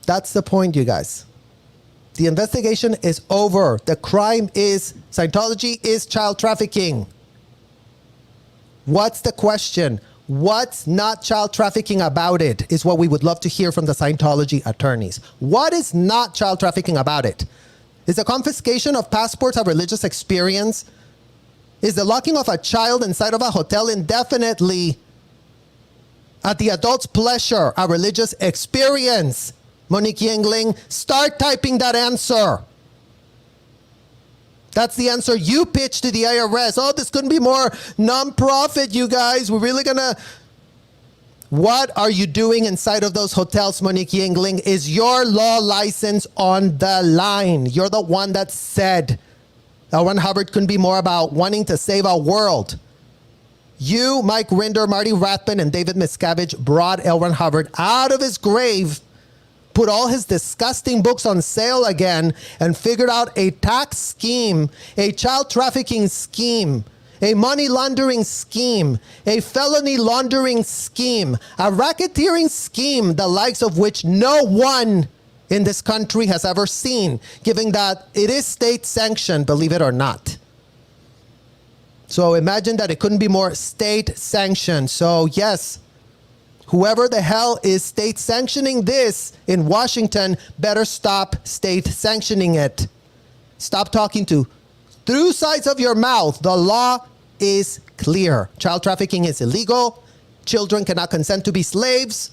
That's the point, you guys. The investigation is over. The crime is, Scientology is child trafficking. What's the question? What's not child trafficking about it is what we would love to hear from the Scientology attorneys. What is not child trafficking about it? Is the confiscation of passports a religious experience? Is the locking of a child inside of a hotel indefinitely at the adult's pleasure a religious experience? Monique Yingling, start typing that answer. That's the answer you pitched to the IRS. Oh, this couldn't be more nonprofit, you guys. We're really going to... What are you doing inside of those hotels, Monique Yingling? Is your law license on the line? You're the one that said L. Ron Hubbard couldn't be more about wanting to save our world. You, Mike Rinder, Marty Rathbun, and David Miscavige brought L. Ron Hubbard out of his grave, put all his disgusting books on sale again, and figured out a tax scheme, a child trafficking scheme, a money laundering scheme, a felony laundering scheme, a racketeering scheme, the likes of which no one in this country has ever seen, given that it is state sanctioned, believe it or not. So imagine that it couldn't be more state sanctioned. So yes, whoever the hell is state sanctioning this in Washington better stop state sanctioning it. Stop talking through sides of your mouth. The law is clear. Child trafficking is illegal. Children cannot consent to be slaves.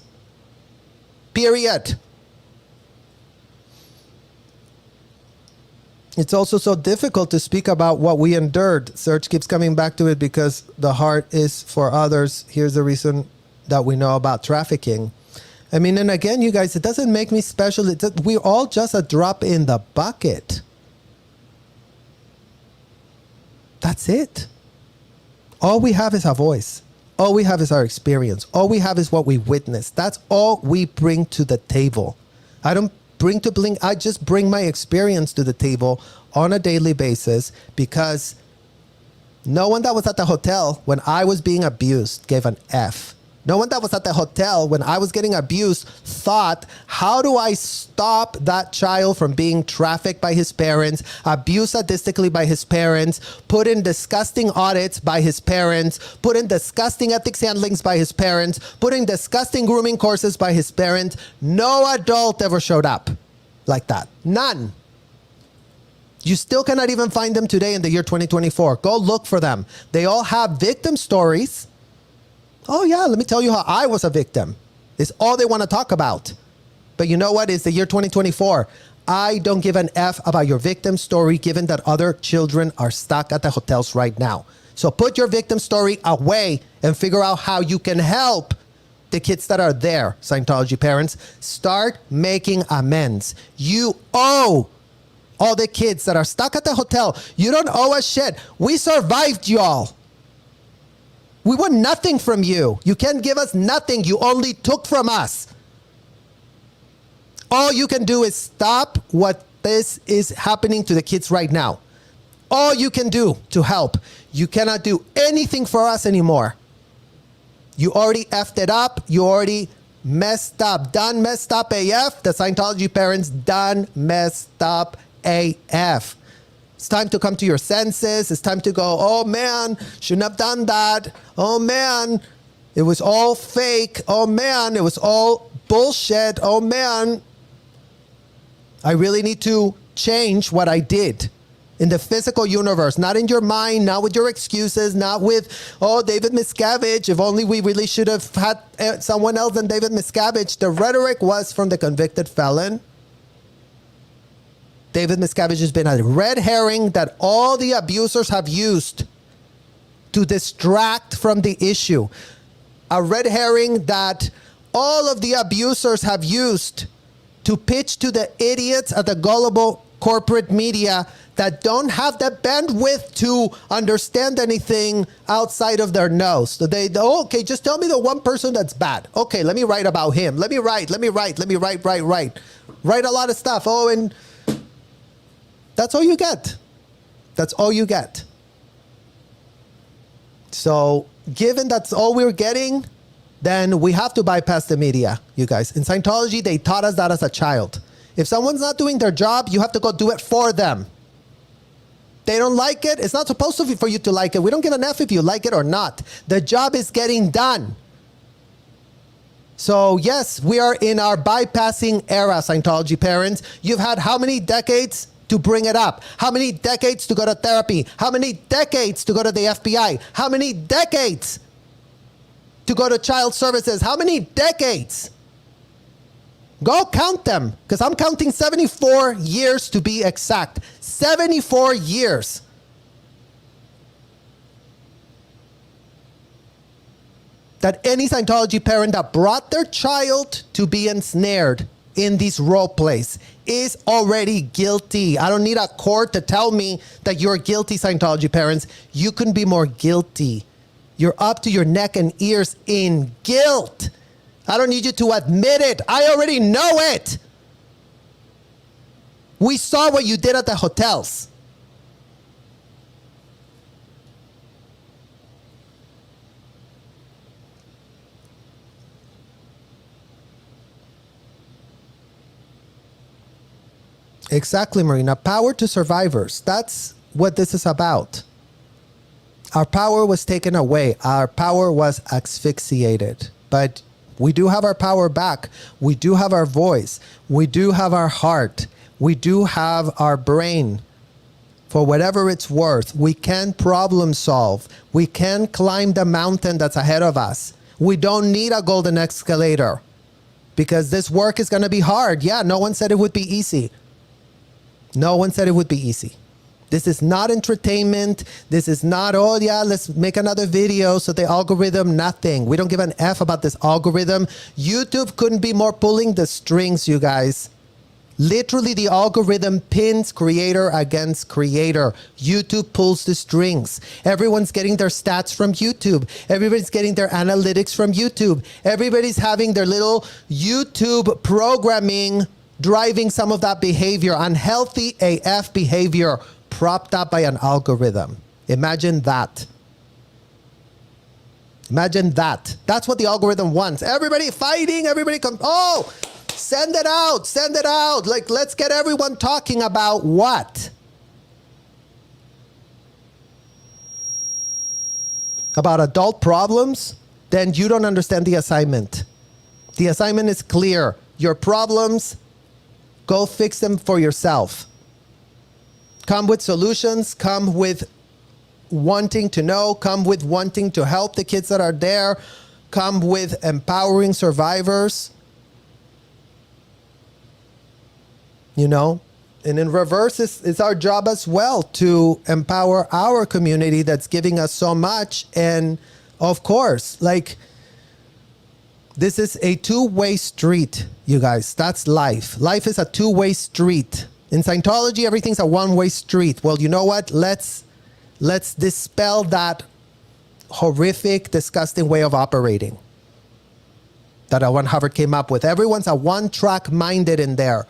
Period. It's also so difficult to speak about what we endured. Serge keeps coming back to it because the heart is for others. Here's the reason that we know about trafficking. I mean, and again, you guys, it doesn't make me special. We're all just a drop in the bucket. That's it. All we have is our voice. All we have is our experience. All we have is what we witnessed. That's all we bring to the table. I don't bring to bling. I just bring my experience to the table on a daily basis because no one that was at the hotel when I was being abused gave an F. No one that was at the hotel when I was getting abused thought, how do I stop that child from being trafficked by his parents, abused sadistically by his parents, put in disgusting audits by his parents, put in disgusting ethics handlings by his parents, put in disgusting grooming courses by his parents. No adult ever showed up like that. None. You still cannot even find them today in the year 2024. Go look for them. They all have victim stories. Oh yeah, let me tell you how I was a victim. It's all they want to talk about. But you know what? It's the year 2024. I don't give an F about your victim story given that other children are stuck at the hotels right now. So put your victim story away and figure out how you can help the kids that are there, Scientology parents. Start making amends. You owe all the kids that are stuck at the hotel. You don't owe us shit. We survived y'all. We want nothing from you. You can't give us nothing. You only took from us. All you can do is stop what this is happening to the kids right now. All you can do to help. You cannot do anything for us anymore. You already effed it up. You already messed up. Done messed up AF. The Scientology parents done messed up AF. It's time to come to your senses. It's time to go, oh man, shouldn't have done that. Oh man, it was all fake. Oh man, it was all bullshit. Oh man, I really need to change what I did in the physical universe, not in your mind, not with your excuses, not with, oh, David Miscavige, if only we really should have had someone else than David Miscavige. The rhetoric was from the convicted felon. David Miscavige has been a red herring that all the abusers have used to distract from the issue. A red herring that all of the abusers have used to pitch to the idiots at the gullible corporate media that don't have the bandwidth to understand anything outside of their nose. So okay, just tell me the one person that's bad. Okay, let me write about him. Let me write. Write a lot of stuff. Oh, and that's all you get. That's all you get. So given that's all we're getting, then we have to bypass the media, you guys. In Scientology, they taught us that as a child. If someone's not doing their job, you have to go do it for them. They don't like it. It's not supposed to be for you to like it. We don't give an F if you like it or not. The job is getting done. So yes, we are in our bypassing era, Scientology parents. You've had how many decades to bring it up? How many decades to go to therapy? How many decades to go to the FBI? How many decades to go to child services? How many decades Go count them, because I'm counting 74 years to be exact. 74 years. That any Scientology parent that brought their child to be ensnared in these role plays is already guilty. I don't need a court to tell me that you're guilty, Scientology parents. You couldn't be more guilty. You're up to your neck and ears in guilt. I don't need you to admit it. I already know it. We saw what you did at the hotels. Exactly, Marina. Power to survivors. That's what this is about. Our power was taken away. Our power was asphyxiated. But we do have our power back. We do have our voice. We do have our heart. We do have our brain. For whatever it's worth, we can problem solve. We can climb the mountain that's ahead of us. We don't need a golden escalator because this work is going to be hard. Yeah, no one said it would be easy. No one said it would be easy. This is not entertainment. This is not, oh yeah, let's make another video so the algorithm, nothing. We don't give an F about this algorithm. YouTube couldn't be more pulling the strings, you guys. Literally, the algorithm pins creator against creator. YouTube pulls the strings. Everyone's getting their stats from YouTube. Everybody's getting their analytics from YouTube. Everybody's having their little YouTube programming driving some of that behavior, unhealthy AF behavior, propped up by an algorithm. Imagine that. Imagine that. That's what the algorithm wants. Everybody fighting, everybody come. Oh, send it out, send it out. Like, let's get everyone talking about what? About adult problems? Then you don't understand the assignment. The assignment is clear. Your problems, go fix them for yourself. Come with solutions, come with wanting to know, come with wanting to help the kids that are there, come with empowering survivors. You know, and in reverse, it's our job as well to empower our community that's giving us so much. And of course, like, this is a two-way street, you guys. That's life. Life is a two-way street. In Scientology, everything's a one-way street. Well, you know what? Let's dispel that horrific, disgusting way of operating that Owen Hubbard came up with. Everyone's a one-track minded in there.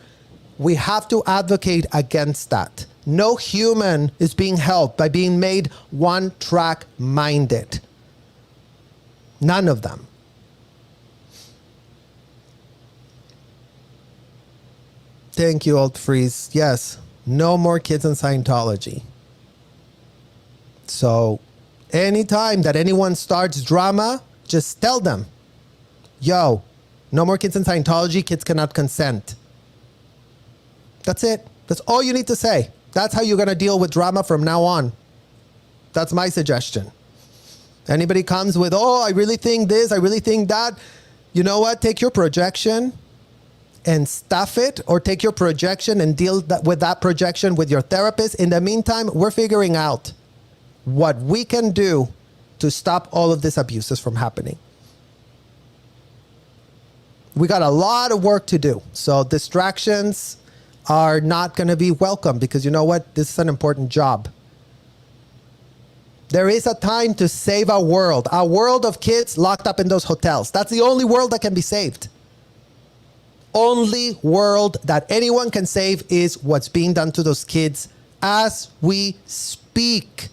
We have to advocate against that. No human is being helped by being made one-track minded. None of them. Thank you, Old Freeze. Yes, no more kids in Scientology. So anytime that anyone starts drama, just tell them, yo, no more kids in Scientology, kids cannot consent. That's it. That's all you need to say. That's how you're going to deal with drama from now on. That's my suggestion. Anybody comes with, oh, I really think this, I really think that. You know what? Take your projection and stuff it, or take your projection and deal with that projection with your therapist. In the meantime, we're figuring out what we can do to stop all of these abuses from happening. We got a lot of work to do. So distractions are not going to be welcome because you know what? This is an important job. There is a time to save a world of kids locked up in those hotels. That's the only world that can be saved. Only world that anyone can save is what's being done to those kids as we speak.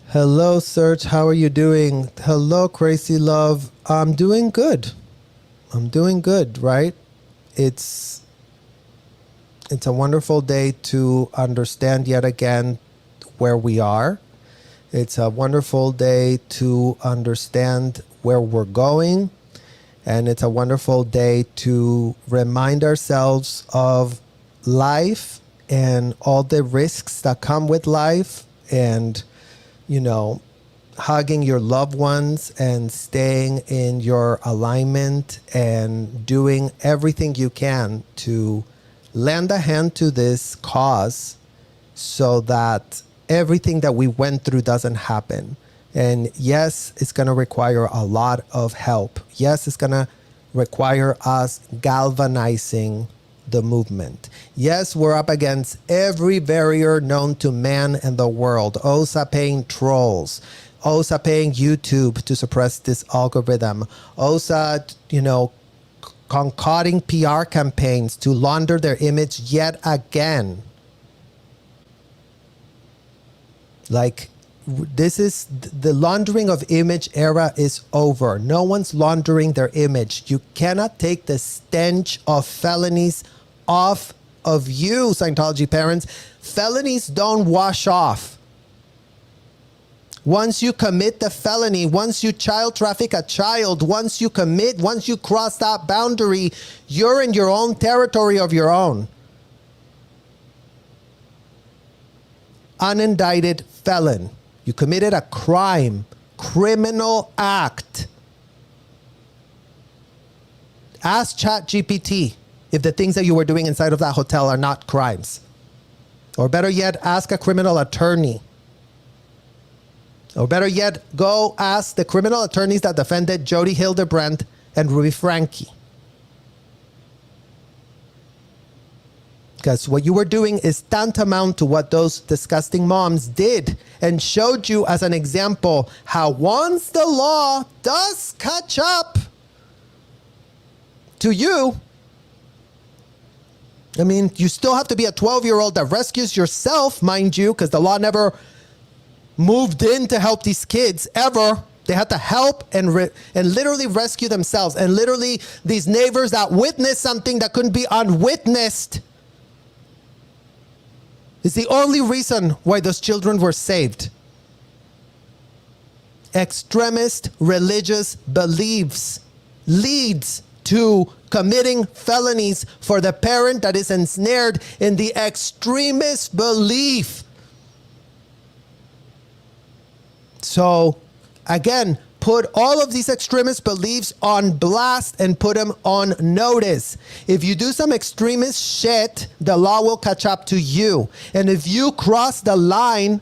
Hello, Serge. How are you doing? Hello, Crazy Love. I'm doing good. I'm doing good, right? It's a wonderful day to understand yet again where we are. It's a wonderful day to understand where we're going. And it's a wonderful day to remind ourselves of life and all the risks that come with life, and, you know, hugging your loved ones and staying in your alignment and doing everything you can to lend a hand to this cause so that everything that we went through doesn't happen. And yes, it's going to require a lot of help. Yes, it's going to require us galvanizing the movement. Yes, we're up against every barrier known to man and the world. OSA paying trolls. OSA paying YouTube to suppress this algorithm. OSA, you know, concocting PR campaigns to launder their image yet again. Like, this is the laundering of image era is over. No one's laundering their image. You cannot take the stench of felonies off of you, Scientology parents. Felonies don't wash off. Once you commit the felony, once you child traffic a child, once you cross that boundary, you're in your own territory of your own. Unindicted felon. You committed a crime, criminal act. Ask ChatGPT if the things that you were doing inside of that hotel are not crimes. Or better yet, ask a criminal attorney. Or better yet, go ask the criminal attorneys that defended Jody Hildebrandt and Ruby Franke. Because what you were doing is tantamount to what those disgusting moms did, and showed you as an example how once the law does catch up to you, I mean, you still have to be a 12-year-old that rescues yourself, mind you, because the law never moved in to help these kids ever. They had to help and literally rescue themselves. And literally these neighbors that witnessed something that couldn't be unwitnessed is the only reason why those children were saved. Extremist religious beliefs leads to committing felonies for the parent that is ensnared in the extremist belief. So, again, put all of these extremist beliefs on blast and put them on notice. If you do some extremist shit, the law will catch up to you. And if you cross the line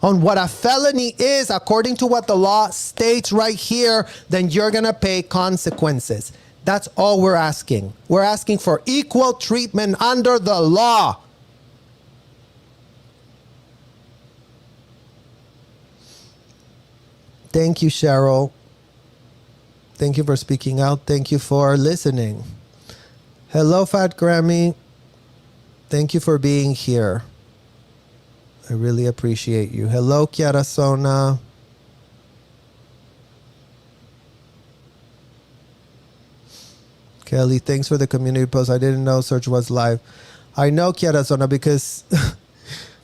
on what a felony is, according to what the law states right here, then you're going to pay consequences. That's all we're asking. We're asking for equal treatment under the law. Thank you, Cheryl. Thank you for speaking out. Thank you for listening. Hello, Fat Grammy. Thank you for being here. I really appreciate you. Hello, Chiara Sona. Kelly, thanks for the community post. I didn't know Search was live. I know, Chiara Sona, because,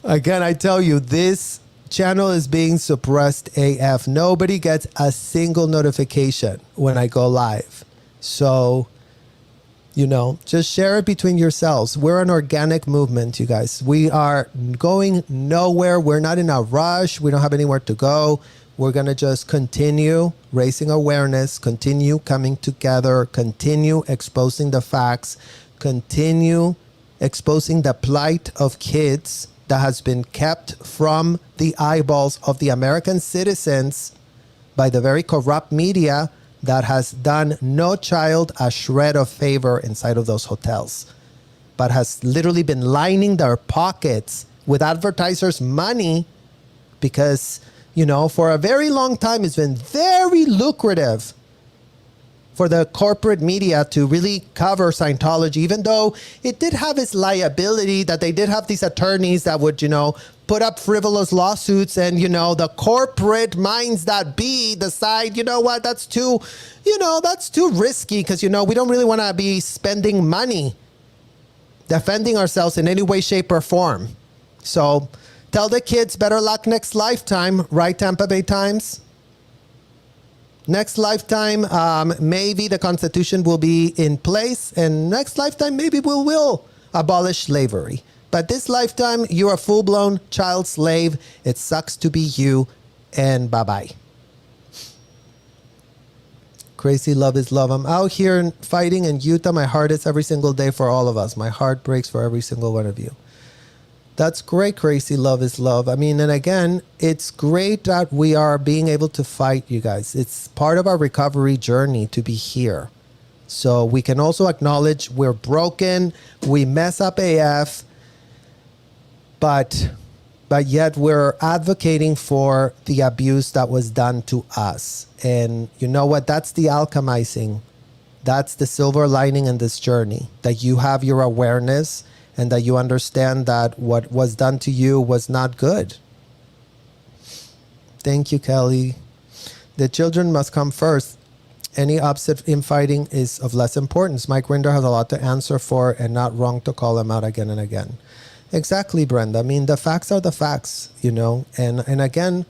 again, I tell you, this channel is being suppressed AF. Nobody gets a single notification when I go live. So, you know, just share it between yourselves. We're an organic movement, you guys. We are going nowhere. We're not in a rush. We don't have anywhere to go. We're going to just continue raising awareness, continue coming together, continue exposing the facts, continue exposing the plight of kids that has been kept from the eyeballs of the American citizens by the very corrupt media that has done no child a shred of favor inside of those hotels, but has literally been lining their pockets with advertisers' money because, you know, for a very long time, it's been very lucrative for the corporate media to really cover Scientology, even though it did have its liability that they did have these attorneys that would, you know, put up frivolous lawsuits, and, you know, the corporate minds that be decide, you know what, that's too risky because, you know, we don't really want to be spending money defending ourselves in any way, shape, or form. So tell the kids better luck next lifetime, right, Tampa Bay Times? Next lifetime, maybe the Constitution will be in place, and next lifetime, maybe we will abolish slavery. But this lifetime, you're a full-blown child slave. It sucks to be you, and bye-bye. Crazy love is love. I'm out here fighting in Utah. My heart is every single day for all of us. My heart breaks for every single one of you. That's great. Crazy love is love. I mean, and again, it's great that we are being able to fight, you guys. It's part of our recovery journey to be here. So we can also acknowledge we're broken. We mess up AF. But yet we're advocating for the abuse that was done to us. And you know what? That's the alchemizing. That's the silver lining in this journey, that you have your awareness and that you understand that what was done to you was not good. Thank you, Kelly. The children must come first. Any upset infighting is of less importance. Mike Rinder has a lot to answer for and not wrong to call him out again and again. Exactly, Brenda. I mean, the facts are the facts, you know. And again,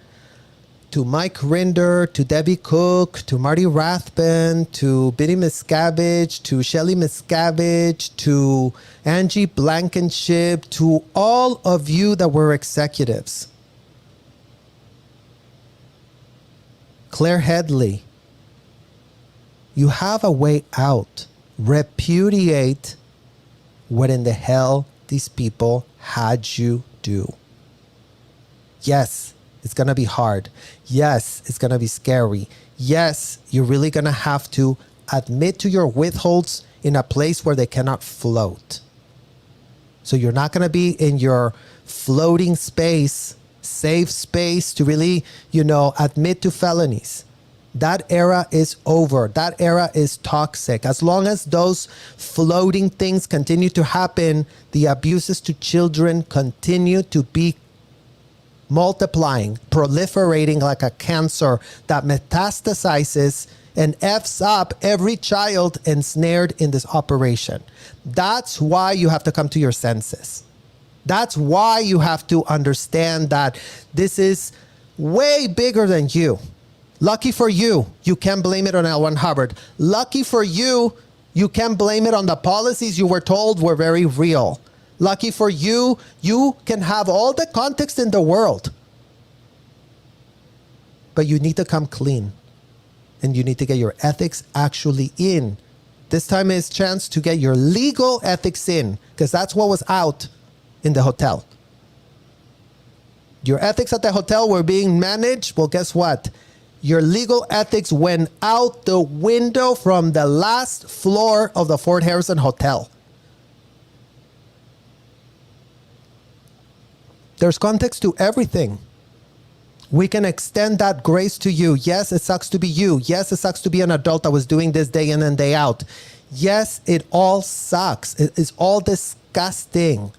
to Mike Rinder, to Debbie Cook, to Marty Rathbun, to Biddy Miscavige, to Shelly Miscavige, to Angie Blankenship, to all of you that were executives. Claire Headley, you have a way out. Repudiate what in the hell these people had you do. Yes, it's going to be hard. Yes, it's going to be scary. Yes, you're really going to have to admit to your withholds in a place where they cannot float. So you're not going to be in your floating space, safe space to really, admit to felonies. That era is over. That era is toxic. As long as those floating things continue to happen, the abuses to children continue to be multiplying, proliferating like a cancer that metastasizes and F's up every child ensnared in this operation. That's why you have to come to your senses. That's why you have to understand that this is way bigger than you. Lucky for you, you can't blame it on L. Ron Hubbard. Lucky for you, you can't blame it on the policies you were told were very real. Lucky for you, you can have all the context in the world. But you need to come clean. And you need to get your ethics actually in. This time is chance to get your legal ethics in, because that's what was out in the hotel. Your ethics at the hotel were being managed. Well, guess what? Your legal ethics went out the window from the last floor of the Fort Harrison Hotel. There's context to everything. We can extend that grace to you. Yes, it sucks to be you. Yes, it sucks to be an adult that was doing this day in and day out. Yes, it all sucks. It is all disgusting.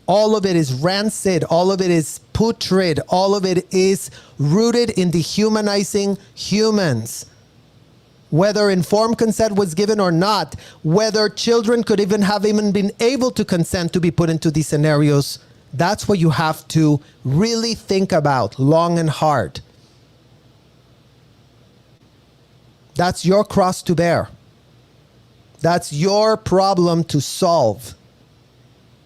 All of it is rancid. All of it is putrid. All of it is rooted in dehumanizing humans. Whether informed consent was given or not, whether children could even have been able to consent to be put into these scenarios, that's what you have to really think about long and hard. That's your cross to bear. That's your problem to solve.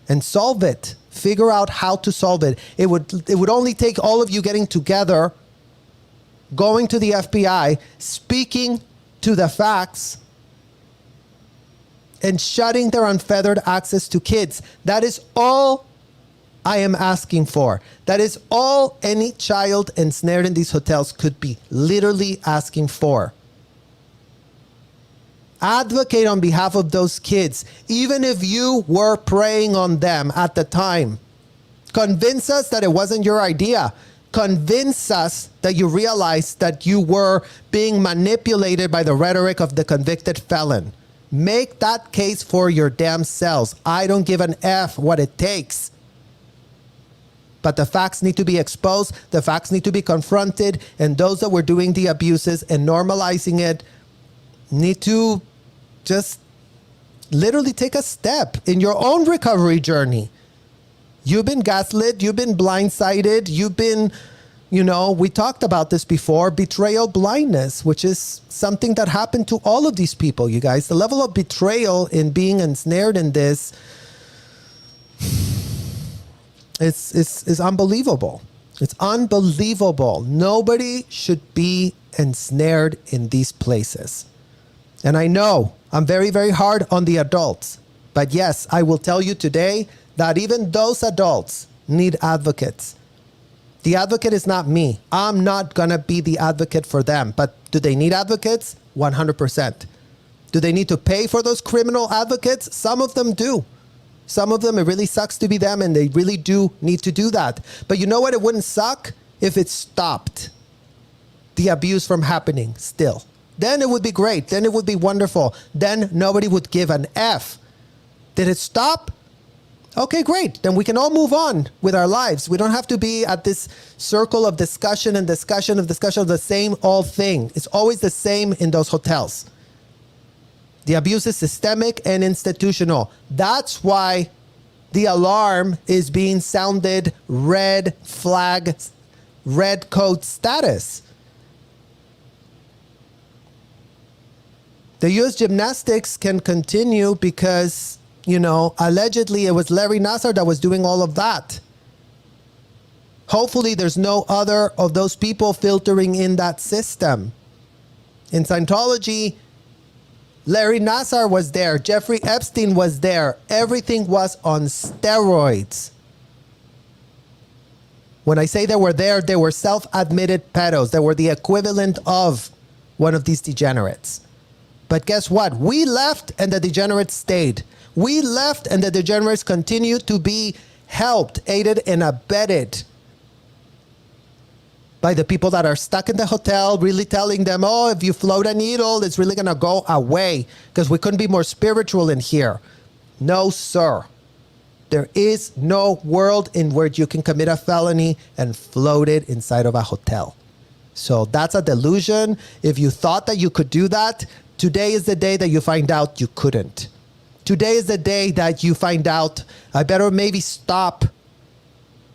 And solve it. Figure out how to solve it. It would only take all of you getting together, going to the FBI, speaking to the facts, and shutting their unfettered access to kids. That is all I am asking for. That is all any child ensnared in these hotels could be literally asking for. Advocate on behalf of those kids, even if you were preying on them at the time. Convince us that it wasn't your idea. Convince us that you realized that you were being manipulated by the rhetoric of the convicted felon. Make that case for your damn selves. I don't give an F what it takes. But the facts need to be exposed. The facts need to be confronted. And those that were doing the abuses and normalizing it need to just literally take a step in your own recovery journey. You've been gaslit. You've been blindsided. You've been, we talked about this before, betrayal blindness, which is something that happened to all of these people, you guys. The level of betrayal in being ensnared in this, It's unbelievable. It's unbelievable. Nobody should be ensnared in these places. And I know I'm very, very hard on the adults. But yes, I will tell you today that even those adults need advocates. The advocate is not me. I'm not going to be the advocate for them. But do they need advocates? 100%. Do they need to pay for those criminal advocates? Some of them do. Some of them, it really sucks to be them, and they really do need to do that. But you know what? It wouldn't suck if it stopped the abuse from happening still. Then it would be great. Then it would be wonderful. Then nobody would give an F. Did it stop? Okay, great. Then we can all move on with our lives. We don't have to be at this circle of discussion and discussion of the same old thing. It's always the same in those hotels. The abuse is systemic and institutional. That's why the alarm is being sounded red flag, red code status. The U.S. gymnastics can continue because, allegedly it was Larry Nassar that was doing all of that. Hopefully there's no other of those people filtering in that system. In Scientology, Larry Nassar was there. Jeffrey Epstein was there. Everything was on steroids. When I say they were there, they were self-admitted pedos. They were the equivalent of one of these degenerates. But guess what? We left and the degenerates stayed. We left and the degenerates continued to be helped, aided, and abetted by the people that are stuck in the hotel, really telling them, oh, if you float a needle, it's really going to go away because we couldn't be more spiritual in here. No, sir. There is no world in where you can commit a felony and float it inside of a hotel. So that's a delusion. If you thought that you could do that, today is the day that you find out you couldn't. Today is the day that you find out, I better maybe stop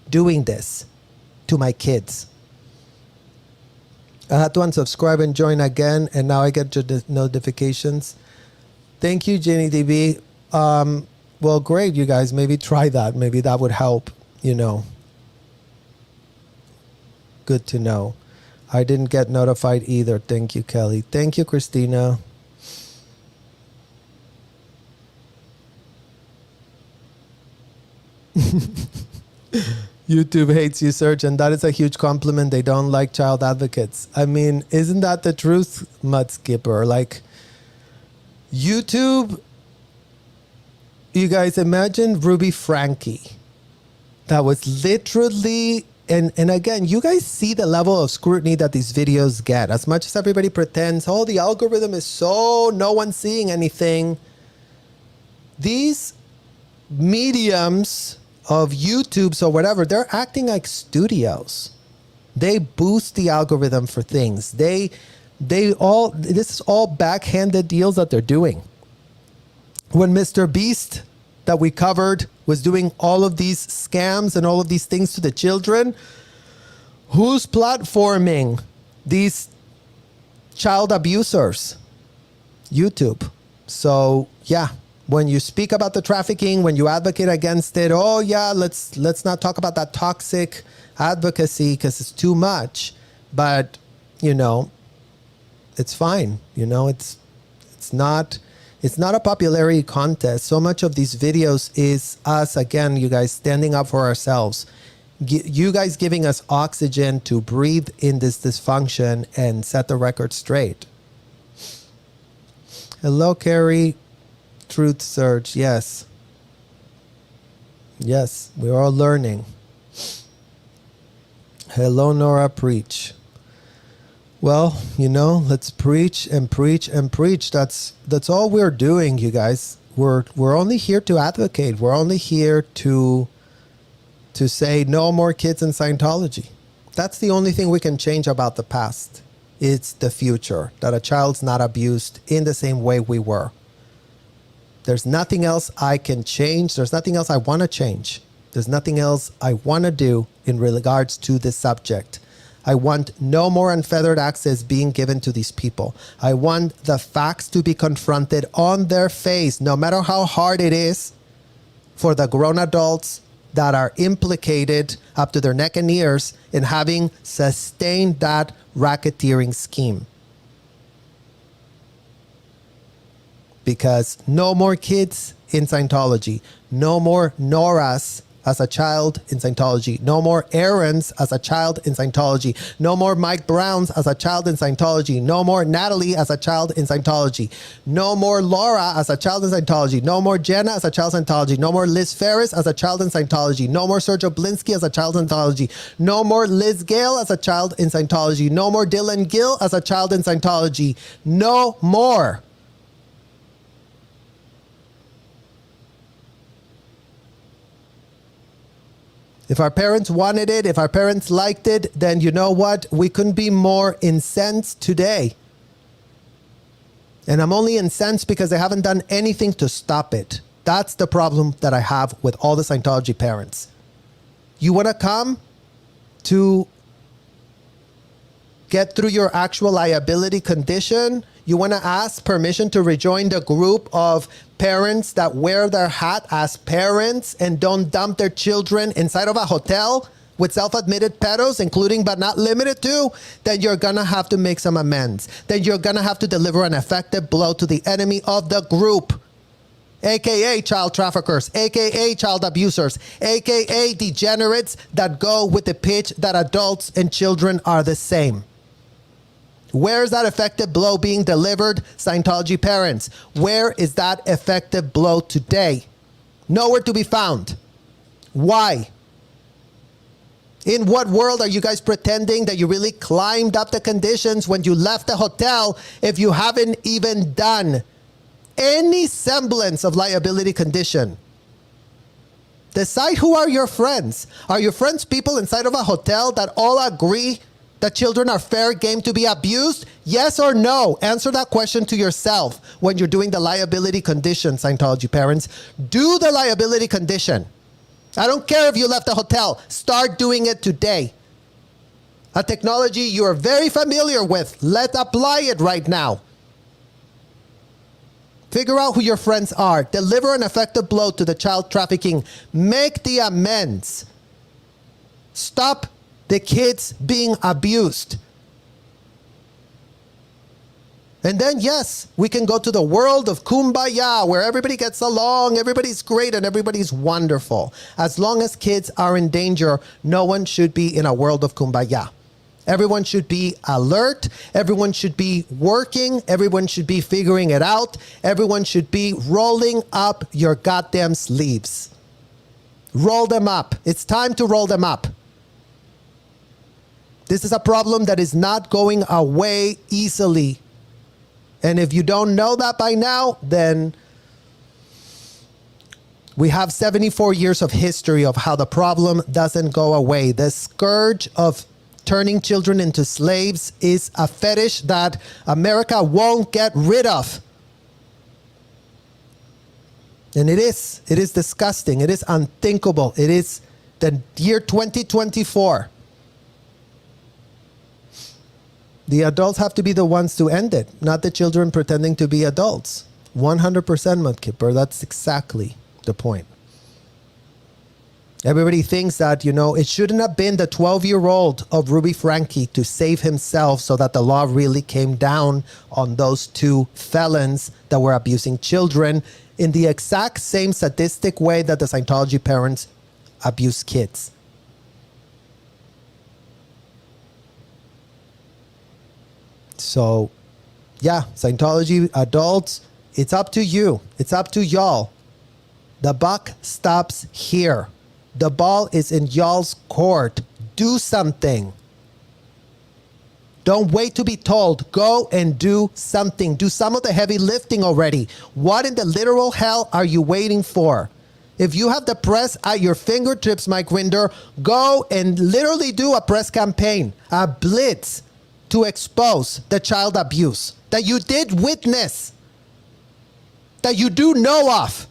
doing this to my kids. I had to unsubscribe and join again, and now I get your notifications. Thank you, Jenny DB. Well, great, you guys. Maybe try that. Maybe that would help, Good to know. I didn't get notified either. Thank you, Kelly. Thank you, Christina. YouTube hates you, Serge, and that is a huge compliment. They don't like child advocates. I mean, isn't that the truth, Mud Skipper? Like, YouTube, you guys imagine Ruby Frankie. That was literally, and again, you guys see the level of scrutiny that these videos get. As much as everybody pretends, oh, the algorithm is so no one's seeing anything. These mediums of YouTube or whatever, they're acting like studios. They boost the algorithm for things. This is all backhanded deals that they're doing. When Mr. Beast that we covered was doing all of these scams and all of these things to the children, who's platforming these child abusers? YouTube. So yeah, when you speak about the trafficking, when you advocate against it, oh yeah, let's not talk about that toxic advocacy because it's too much. But it's fine. It's not a popularity contest. So much of these videos is us, again, you guys standing up for ourselves. You guys giving us oxygen to breathe in this dysfunction and set the record straight. Hello, Carrie. Truth Surge. Yes. Yes, we're all learning. Hello, Nora. Preach. Well, let's preach and preach and preach. That's all we're doing, you guys. We're only here to advocate. We're only here to say no more kids in Scientology. That's the only thing we can change about the past. It's the future, that a child's not abused in the same way we were. There's nothing else I can change. There's nothing else I want to change. There's nothing else I want to do in regards to this subject. I want no more unfeathered access being given to these people. I want the facts to be confronted on their face, no matter how hard it is for the grown adults that are implicated up to their neck and ears in having sustained that racketeering scheme. Because no more kids in Scientology, no more Noras as a child in Scientology, no more Aarons as a child in Scientology, no more Mike Browns as a child in Scientology, no more Natalie as a child in Scientology, no more Laura as a child in Scientology, no more Jenna as a child in Scientology, no more Liz Ferris as a child in Scientology, no more Sergio Blinsky as a child in Scientology, no more Liz Gale as a child in Scientology, no more Dylan Gill as a child in Scientology, no more. If our parents wanted it, if our parents liked it, then you know what? We couldn't be more incensed today. And I'm only incensed because they haven't done anything to stop it. That's the problem that I have with all the Scientology parents. You want to come to get through your actual liability condition? You want to ask permission to rejoin the group of parents that wear their hat as parents and don't dump their children inside of a hotel with self-admitted pedos, including but not limited to? Then you're going to have to make some amends. Then you're going to have to deliver an effective blow to the enemy of the group, aka child traffickers, aka child abusers, aka degenerates that go with the pitch that adults and children are the same. Where is that effective blow being delivered, Scientology parents? Where is that effective blow today? Nowhere to be found. Why? In what world are you guys pretending that you really climbed up the conditions when you left the hotel if you haven't even done any semblance of liability condition? Decide who are your friends. Are your friends people inside of a hotel that all agree that children are fair game to be abused? Yes or no? Answer that question to yourself when you're doing the liability condition, Scientology parents. Do the liability condition. I don't care if you left the hotel. Start doing it today. A technology you are very familiar with. Let's apply it right now. Figure out who your friends are. Deliver an effective blow to the child trafficking. Make the amends. Stop the kids being abused. And then, yes, we can go to the world of kumbaya, where everybody gets along, everybody's great, and everybody's wonderful. As long as kids are in danger, no one should be in a world of kumbaya. Everyone should be alert. Everyone should be working. Everyone should be figuring it out. Everyone should be rolling up your goddamn sleeves. Roll them up. It's time to roll them up. This is a problem that is not going away easily. And if you don't know that by now, then we have 74 years of history of how the problem doesn't go away. The scourge of turning children into slaves is a fetish that America won't get rid of. And it is disgusting. It is unthinkable. It is the year 2024. The adults have to be the ones to end it, not the children pretending to be adults. 100% Mudkipper, that's exactly the point. Everybody thinks that, it shouldn't have been the 12-year-old of Ruby Frankie to save himself so that the law really came down on those two felons that were abusing children in the exact same sadistic way that the Scientology parents abuse kids. So, yeah, Scientology adults, it's up to you. It's up to y'all. The buck stops here. The ball is in y'all's court. Do something. Don't wait to be told. Go and do something. Do some of the heavy lifting already. What in the literal hell are you waiting for? If you have the press at your fingertips, Mike Rinder, go and literally do a press campaign, a blitz, to expose the child abuse that you did witness, that you do know of,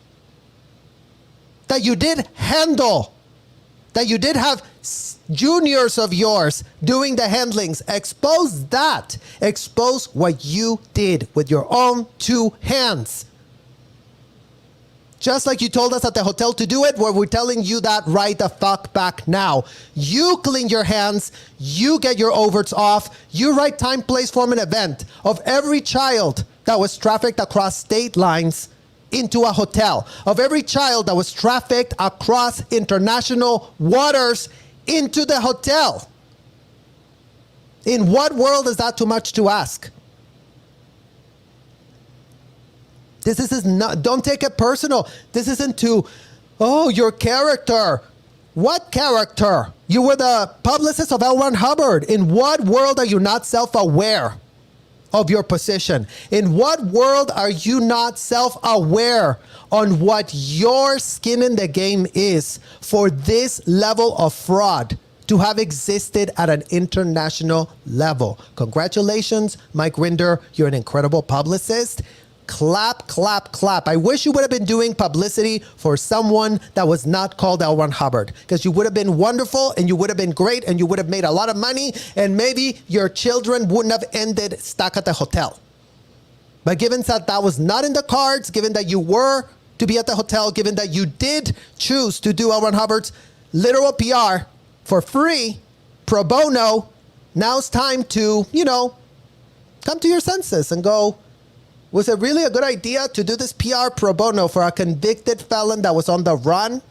that you did handle, that you did have juniors of yours doing the handlings. Expose that. Expose what you did with your own two hands. Just like you told us at the hotel to do it, where we're telling you that right the fuck back now. You clean your hands, you get your overts off, you write time, place, form, and event of every child that was trafficked across state lines into a hotel, of every child that was trafficked across international waters into the hotel. In what world is that too much to ask? This is not, don't take it personal. This isn't to, oh, your character. What character? You were the publicist of L. Ron Hubbard. In what world are you not self-aware of your position? In what world are you not self-aware on what your skin in the game is for this level of fraud to have existed at an international level? Congratulations, Mike Rinder. You're an incredible publicist. Clap, clap, clap. I wish you would have been doing publicity for someone that was not called L. Ron Hubbard, because you would have been wonderful and you would have been great and you would have made a lot of money and maybe your children wouldn't have ended stuck at the hotel. But given that that was not in the cards, given that you were to be at the hotel, given that you did choose to do L. Ron Hubbard's literal PR for free, pro bono, now it's time to, come to your senses and go, was it really a good idea to do this PR pro bono for a convicted felon that was on the run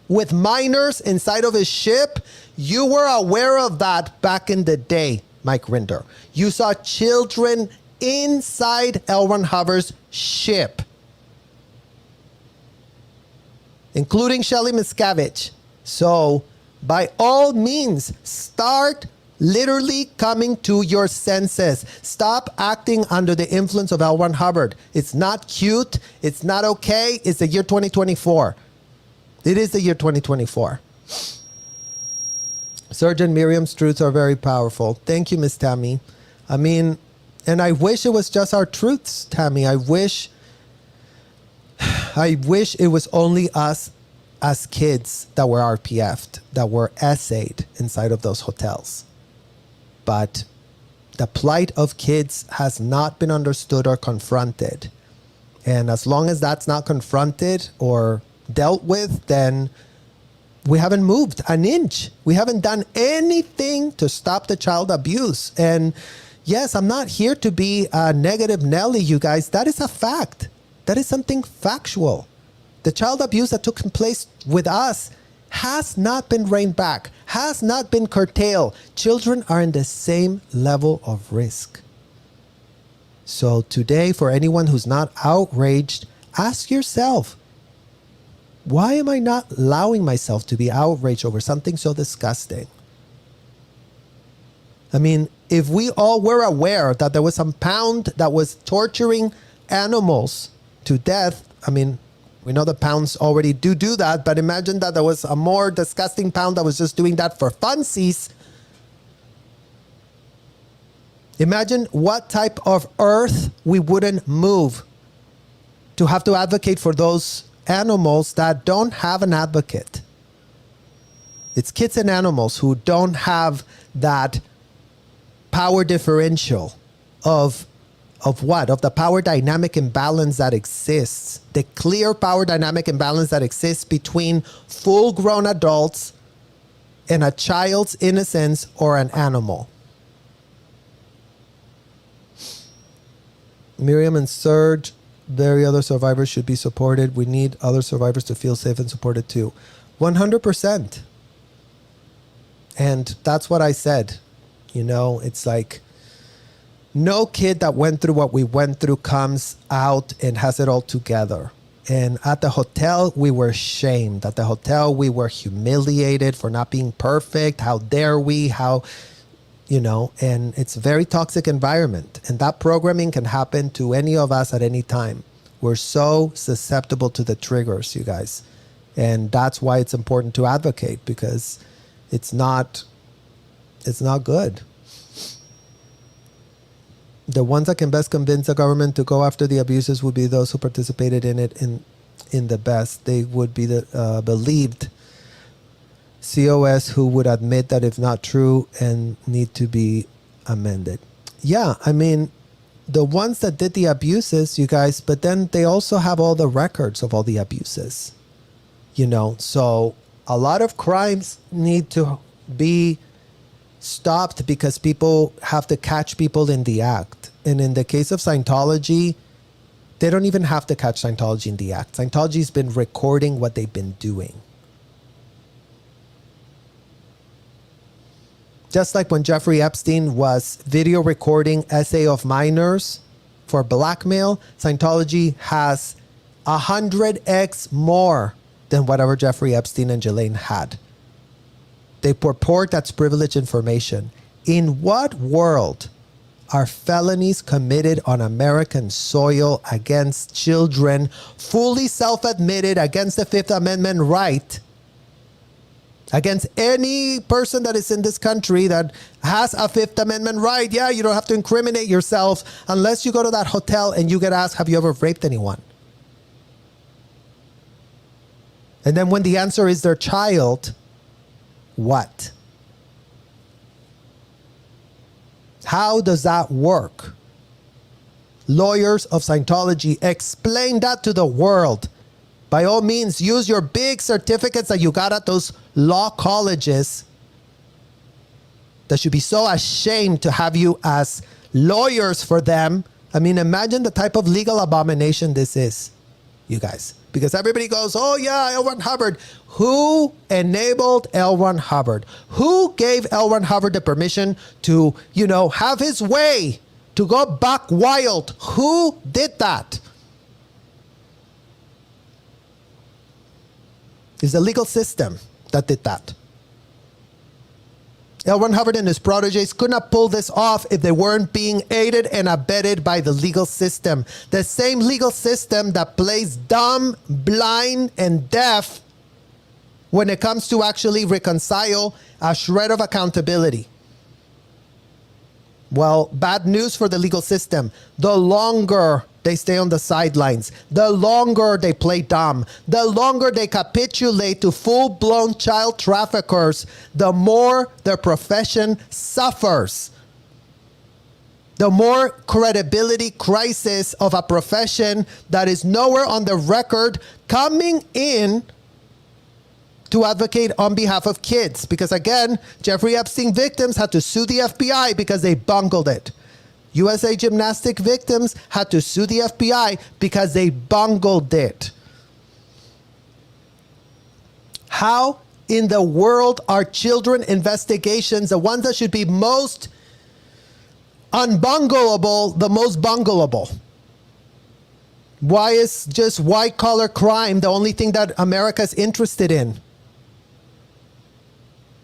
with minors inside of his ship? You were aware of that back in the day, Mike Rinder. You saw children inside L. Ron Hubbard's ship, including Shelly Miscavige. So, by all means, start literally coming to your senses. Stop acting under the influence of L. Ron Hubbard. It's not cute. It's not okay. It's the year 2024. It is the year 2024. Surgeon Miriam's truths are very powerful. Thank you, Miss Tammy. I mean, and I wish it was just our truths, Tammy. I wish it was only us as kids that were RPF'd, that were essayed inside of those hotels. But the plight of kids has not been understood or confronted. And as long as that's not confronted or dealt with, then we haven't moved an inch. We haven't done anything to stop the child abuse. And yes, I'm not here to be a negative Nelly, you guys. That is a fact. That is something factual. The child abuse that took place with us has not been reined back, has not been curtailed. Children are in the same level of risk. So today, for anyone who's not outraged, ask yourself, why am I not allowing myself to be outraged over something so disgusting? I mean, if we all were aware that there was some pound that was torturing animals to death, I mean, we know the pounds already do that, but imagine that there was a more disgusting pound that was just doing that for funsies. Imagine what type of earth we wouldn't move to have to advocate for those animals that don't have an advocate. It's kids and animals who don't have that power differential of what? Of the power dynamic imbalance that exists. The clear power dynamic imbalance that exists between full-grown adults and a child's innocence or an animal. Miriam and Serge, very other survivors should be supported. We need other survivors to feel safe and supported too. 100%. And that's what I said. It's like, no kid that went through what we went through comes out and has it all together. And at the hotel, we were shamed. At the hotel, we were humiliated for not being perfect. How dare we? And it's a very toxic environment. And that programming can happen to any of us at any time. We're so susceptible to the triggers, you guys. And that's why it's important to advocate, because it's not good. The ones that can best convince the government to go after the abuses would be those who participated in it in the best. They would be the believed COS who would admit that if not true and need to be amended. Yeah, I mean, the ones that did the abuses, you guys, but then they also have all the records of all the abuses, you know. So a lot of crimes need to be stopped because people have to catch people in the act. And in the case of Scientology, they don't even have to catch Scientology in the act. Scientology's been recording what they've been doing. Just like when Jeffrey Epstein was video recording essay of minors for blackmail, Scientology has 100x more than whatever Jeffrey Epstein and Ghislaine had. They purport that's privileged information. In what world are felonies committed on American soil against children, fully self-admitted against the Fifth Amendment right, against any person that is in this country that has a Fifth Amendment right? Yeah, you don't have to incriminate yourself unless you go to that hotel and you get asked, have you ever raped anyone? And then when the answer is their child, what? How does that work? Lawyers of Scientology, explain that to the world. By all means, use your big certificates that you got at those law colleges that should be so ashamed to have you as lawyers for them. I mean, imagine the type of legal abomination this is, you guys. Because everybody goes, oh yeah, L. Ron Hubbard. Who enabled L. Ron Hubbard? Who gave L. Ron Hubbard the permission to, you know, have his way, to go buck wild? Who did that? It's the legal system that did that. L. Ron Hubbard and his proteges could not pull this off if they weren't being aided and abetted by the legal system. The same legal system that plays dumb, blind, and deaf when it comes to actually reconcile a shred of accountability. Well, bad news for the legal system. The longer they stay on the sidelines, the longer they play dumb, the longer they capitulate to full-blown child traffickers, the more their profession suffers. The more credibility crisis of a profession that is nowhere on the record coming in to advocate on behalf of kids. Because again, Jeffrey Epstein victims had to sue the FBI because they bungled it. USA Gymnastic victims had to sue the FBI because they bungled it. How in the world are children investigations, the ones that should be most unbungleable, the most bungleable? Why is just white-collar crime the only thing that America's interested in?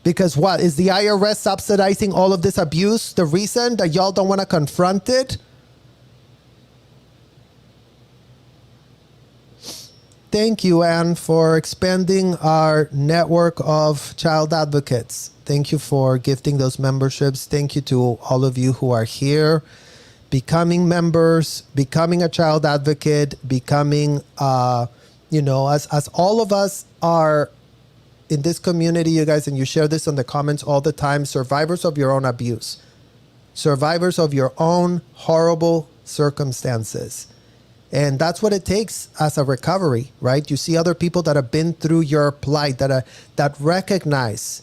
Because what? Is the IRS subsidizing all of this abuse the reason that y'all don't want to confront it? Thank you, Anne, for expanding our network of child advocates. Thank you for gifting those memberships. Thank you to all of you who are here, becoming members, becoming a child advocate, becoming, as all of us are in this community, you guys, and you share this in the comments all the time, survivors of your own abuse, survivors of your own horrible circumstances. And that's what it takes as a recovery, right? You see other people that have been through your plight, that recognize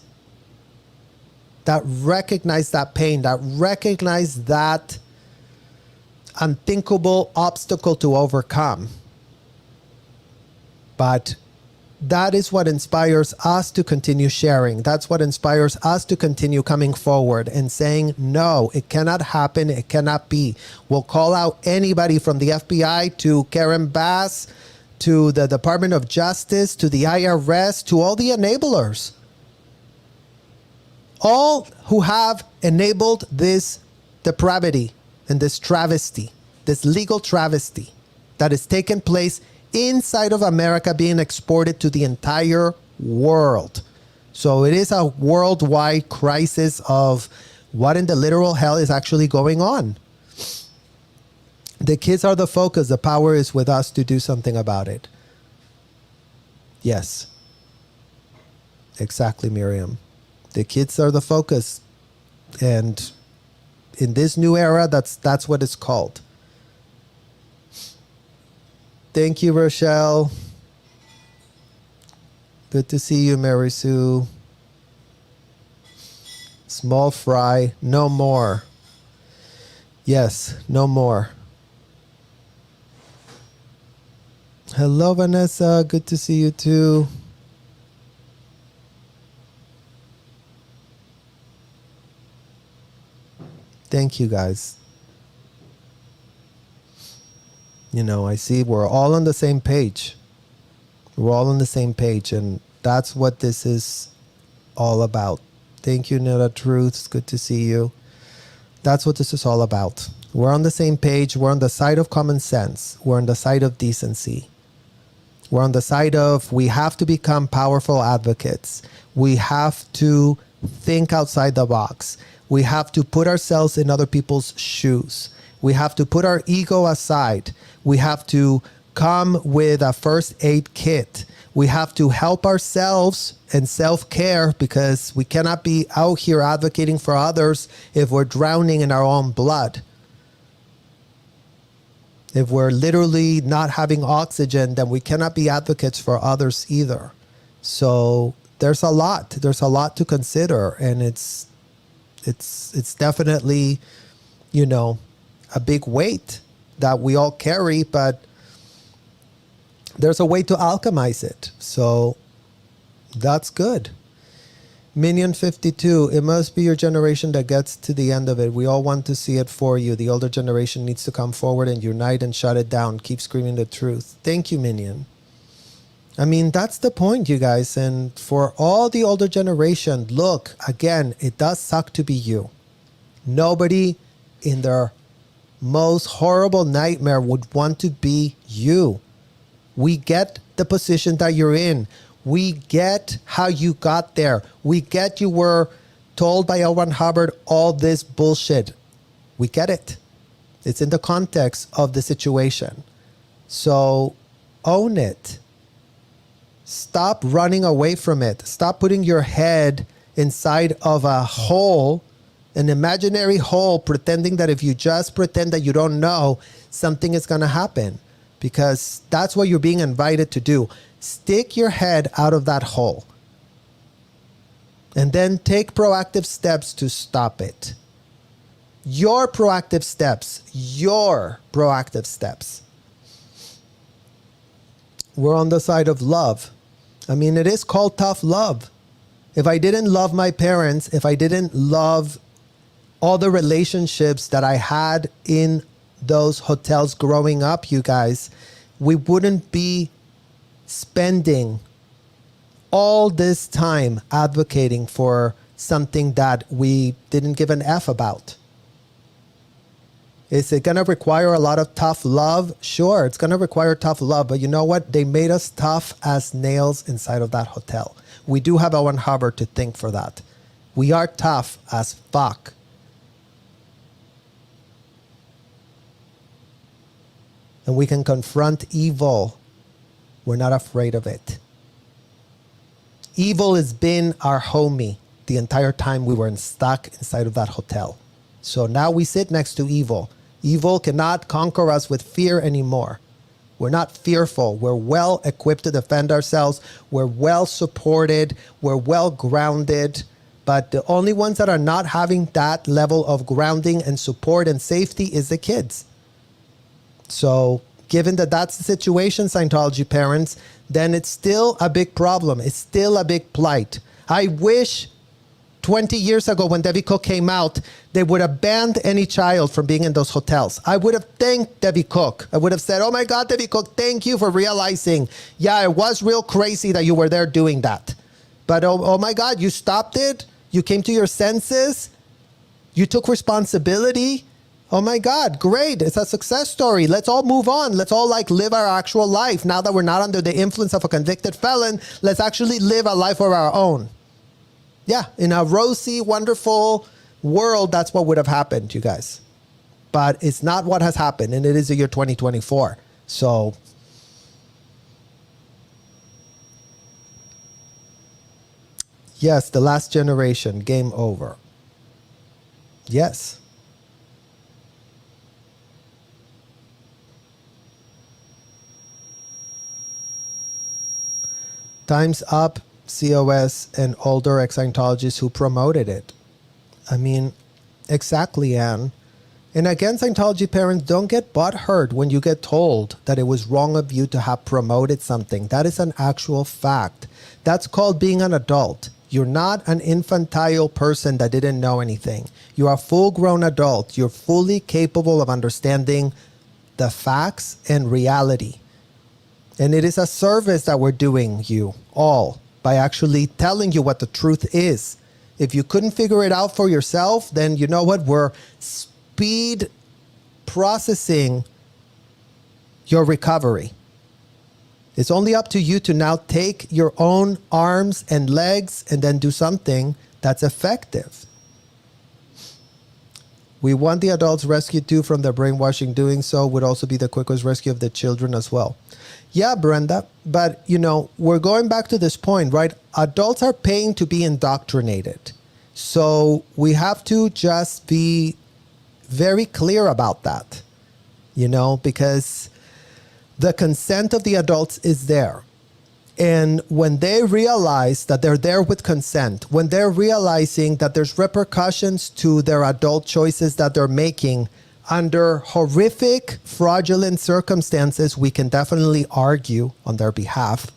that pain, that recognize that unthinkable obstacle to overcome. But that is what inspires us to continue sharing. That's what inspires us to continue coming forward and saying, no, it cannot happen. It cannot be. We'll call out anybody from the FBI to Karen Bass, to the Department of Justice, to the IRS, to all the enablers. All who have enabled this depravity and this travesty, this legal travesty that has taken place inside of America, being exported to the entire world. So it is a worldwide crisis of what in the literal hell is actually going on. The kids are the focus. The power is with us to do something about it. Yes. Exactly, Miriam. The kids are the focus. And in this new era, that's what it's called. Thank you, Rochelle. Good to see you, Mary Sue. Small fry, no more. Yes, no more. Hello, Vanessa. Good to see you too. Thank you, guys. You know, I see we're all on the same page. We're all on the same page, and that's what this is all about. Thank you, Nilla Truths. Good to see you. That's what this is all about. We're on the same page. We're on the side of common sense. We're on the side of decency. We're on the side of we have to become powerful advocates. We have to think outside the box. We have to put ourselves in other people's shoes. We have to put our ego aside. We have to come with a first aid kit. We have to help ourselves and self-care, because we cannot be out here advocating for others if we're drowning in our own blood. If we're literally not having oxygen, then we cannot be advocates for others either. So there's a lot to consider, and it's definitely, you know, a big weight that we all carry, but there's a way to alchemize it. So that's good. Minion 52, it must be your generation that gets to the end of it. We all want to see it for you. The older generation needs to come forward and unite and shut it down. Keep screaming the truth. Thank you, Minion. I mean, that's the point, you guys. And for all the older generation, look, again, it does suck to be you. Nobody in their most horrible nightmare would want to be you. We get the position that you're in. We get how you got there. We get you were told by L. Ron Hubbard all this bullshit. We get it. It's in the context of the situation. So own it. Stop running away from it. Stop putting your head inside of a hole, an imaginary hole, pretending that if you just pretend that you don't know, something is going to happen. Because that's what you're being invited to do. Stick your head out of that hole. And then take proactive steps to stop it. Your proactive steps. Your proactive steps. We're on the side of love. I mean, it is called tough love. If I didn't love my parents, if I didn't love all the relationships that I had in those hotels growing up, you guys, we wouldn't be spending all this time advocating for something that we didn't give an F about. Is it going to require a lot of tough love? Sure, it's going to require tough love. But you know what? They made us tough as nails inside of that hotel. We do have Owen Hubbard to thank for that. We are tough as fuck. And we can confront evil. We're not afraid of it. Evil has been our homie the entire time we were stuck inside of that hotel. So now we sit next to evil. Evil cannot conquer us with fear anymore. We're not fearful. We're well equipped to defend ourselves. We're well supported. We're well grounded. But the only ones that are not having that level of grounding and support and safety is the kids. So given that that's the situation, Scientology parents, then it's still a big problem. It's still a big plight. I wish 20 years ago when Debbie Cook came out, they would have banned any child from being in those hotels. I would have thanked Debbie Cook. I would have said, oh my God, Debbie Cook, thank you for realizing, yeah, it was real crazy that you were there doing that. But oh my God, you stopped it. You came to your senses. You took responsibility. Oh my God, great. It's a success story. Let's all move on. Let's all live our actual life. Now that we're not under the influence of a convicted felon, let's actually live a life of our own. Yeah, in a rosy, wonderful world, that's what would have happened, you guys. But it's not what has happened, and it is the year 2024. So yes, the last generation, game over. Yes. Time's Up, COS, and older ex-Scientologists who promoted it. I mean, exactly, Anne. And again, Scientology parents, don't get butthurt when you get told that it was wrong of you to have promoted something. That is an actual fact. That's called being an adult. You're not an infantile person that didn't know anything. You're a full-grown adult. You're fully capable of understanding the facts and reality. And it is a service that we're doing you all by actually telling you what the truth is. If you couldn't figure it out for yourself, then you know what? We're speed processing your recovery. It's only up to you to now take your own arms and legs and then do something that's effective. We want the adults rescued too from their brainwashing. Doing so would also be the quickest rescue of the children as well. Yeah, Brenda, but you know, we're going back to this point, right? Adults are paying to be indoctrinated. So we have to just be very clear about that, you know, because the consent of the adults is there. And when they realize that they're there with consent, when they're realizing that there's repercussions to their adult choices that they're making under horrific, fraudulent circumstances, we can definitely argue on their behalf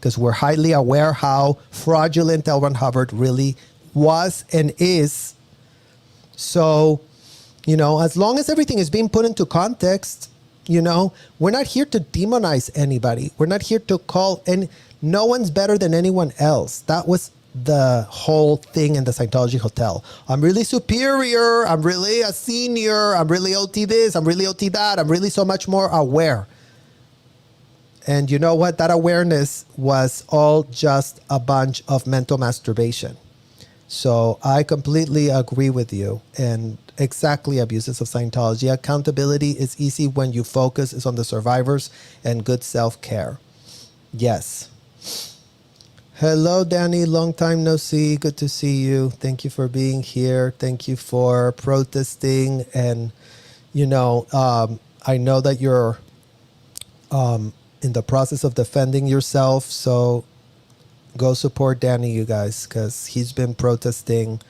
because we're highly aware how fraudulent L. Ron Hubbard really was and is. So, you know, as long as everything is being put into context, you know, we're not here to demonize anybody. We're not here to call, and no one's better than anyone else. That was the whole thing in the Scientology hotel. I'm really superior. I'm really a senior. I'm really OT this. I'm really OT that. I'm really so much more aware. And you know what? That awareness was all just a bunch of mental masturbation. So I completely agree with you. And exactly, abuses of Scientology. Accountability is easy when you focus is on the survivors and good self-care. Yes. Hello, Danny. Long time no see. Good to see you. Thank you for being here. Thank you for protesting. And, you know, I know that you're in the process of defending yourself. So go support Danny, you guys, because he's been protesting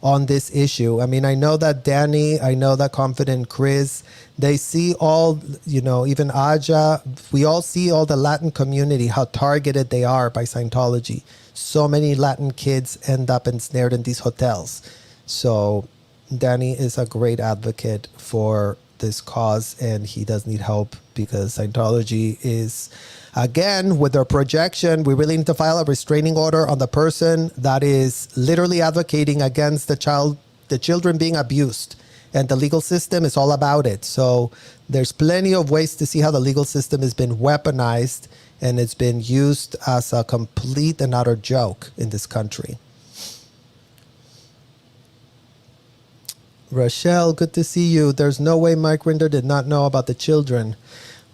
on this issue. I mean, I know that Danny, I know that Confident Chris, they see all, you know, even Aja, we all see all the Latin community, how targeted they are by Scientology. So many Latin kids end up ensnared in these hotels. So Danny is a great advocate for this cause, and he does need help because Scientology is, again, with their projection, we really need to file a restraining order on the person that is literally advocating against the children being abused. And the legal system is all about it. So there's plenty of ways to see how the legal system has been weaponized and it's been used as a complete and utter joke in this country. Rochelle, good to see you. There's no way Mike Rinder did not know about the children.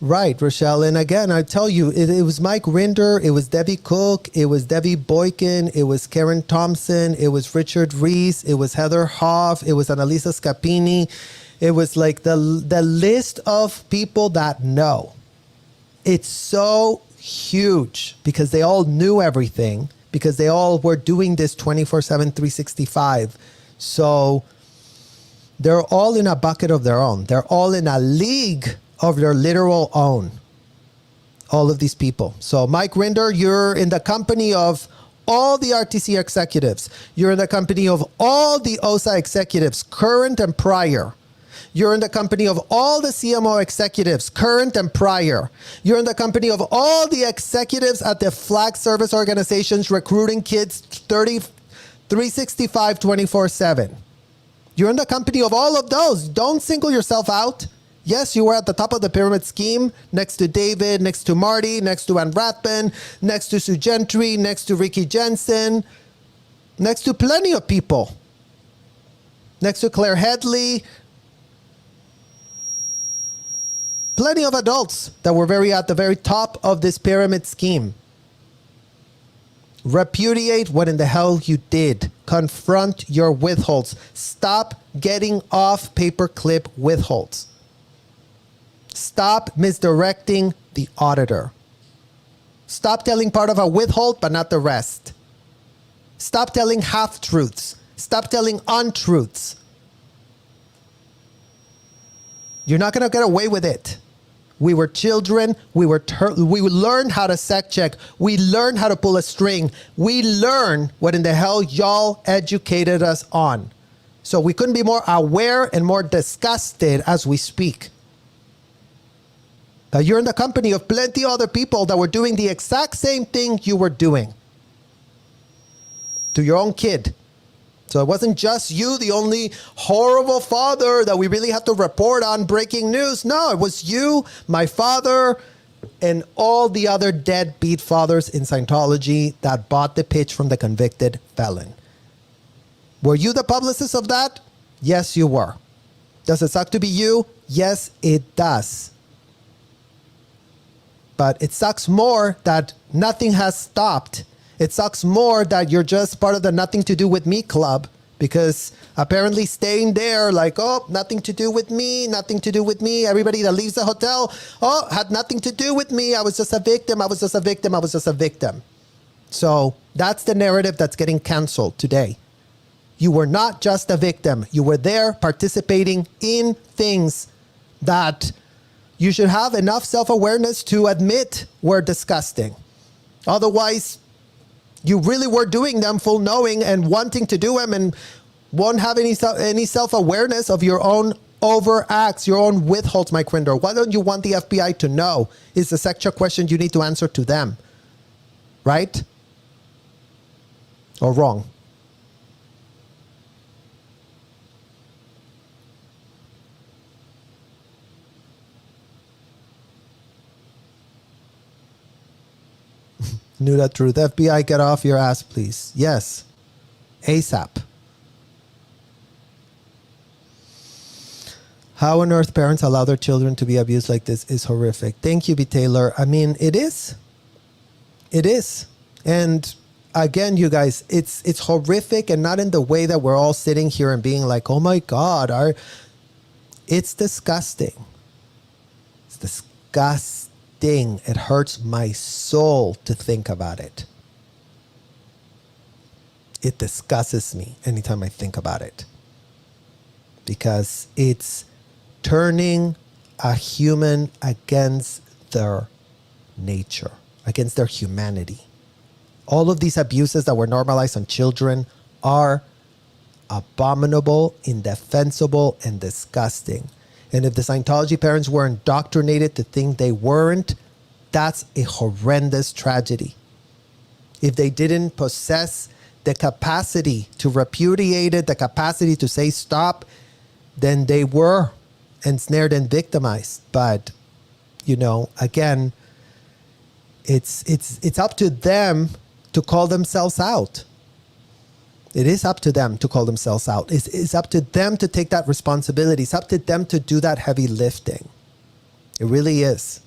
Right, Rochelle. And again, I tell you, it was Mike Rinder, it was Debbie Cook, it was Debbie Boykin, it was Karen Thompson, it was Richard Reese, it was Heather Hoff, it was Annalisa Scapini. It was like the list of people that know. It's so huge because they all knew everything, because they all were doing this 24/7, 365. So they're all in a bucket of their own. They're all in a league of their literal own, all of these people. So Mike Rinder, you're in the company of all the RTC executives. You're in the company of all the OSA executives, current and prior. You're in the company of all the CMO executives, current and prior. You're in the company of all the executives at the flag service organizations recruiting kids 365, 24/7. You're in the company of all of those. Don't single yourself out. Yes, you were at the top of the pyramid scheme, next to David, next to Marty, next to Ann Rathbun, next to Sue Gentry, next to Ricky Jensen, next to plenty of people, next to Claire Headley, plenty of adults that were at the very top of this pyramid scheme. Repudiate what in the hell you did. Confront your withholds. Stop getting off paperclip withholds. Stop misdirecting the auditor. Stop telling part of a withhold, but not the rest. Stop telling half-truths. Stop telling untruths. You're not going to get away with it. We were children. We learned how to sec check. We learned how to pull a string. We learned what in the hell y'all educated us on. So we couldn't be more aware and more disgusted as we speak. Now you're in the company of plenty of other people that were doing the exact same thing you were doing to your own kid. So it wasn't just you, the only horrible father that we really have to report on breaking news. No, it was you, my father, and all the other deadbeat fathers in Scientology that bought the pitch from the convicted felon. Were you the publicist of that? Yes, you were. Does it suck to be you? Yes, it does. But it sucks more that nothing has stopped. It sucks more that you're just part of the nothing to do with me club, because apparently staying there like, oh, nothing to do with me, nothing to do with me. Everybody that leaves the hotel, oh, had nothing to do with me. I was just a victim. I was just a victim. I was just a victim. So that's the narrative that's getting canceled today. You were not just a victim. You were there participating in things that you should have enough self-awareness to admit were disgusting. Otherwise, you really were doing them full knowing and wanting to do them and won't have any self-awareness of your own overacts, your own withholds, Mike Rinder. Why don't you want the FBI to know? Is the sexual question you need to answer to them. Right? Or wrong? Knew that truth. FBI, get off your ass, please. Yes. ASAP. How on earth parents allow their children to be abused like this is horrific. Thank you, B. Taylor. I mean, it is. It is. And again, you guys, it's horrific, and not in the way that we're all sitting here and being like, oh my God, it's disgusting. It's disgusting. It hurts my soul to think about it. It disgusts me anytime I think about it, because it's turning a human against their nature, against their humanity. All of these abuses that were normalized on children are abominable, indefensible, and disgusting. And if the Scientology parents were indoctrinated to think they weren't, that's a horrendous tragedy. If they didn't possess the capacity to repudiate it, the capacity to say stop, then they were ensnared and victimized. But, you know, again, it's up to them to call themselves out. It is up to them to call themselves out. It's up to them to take that responsibility. It's up to them to do that heavy lifting. It really is.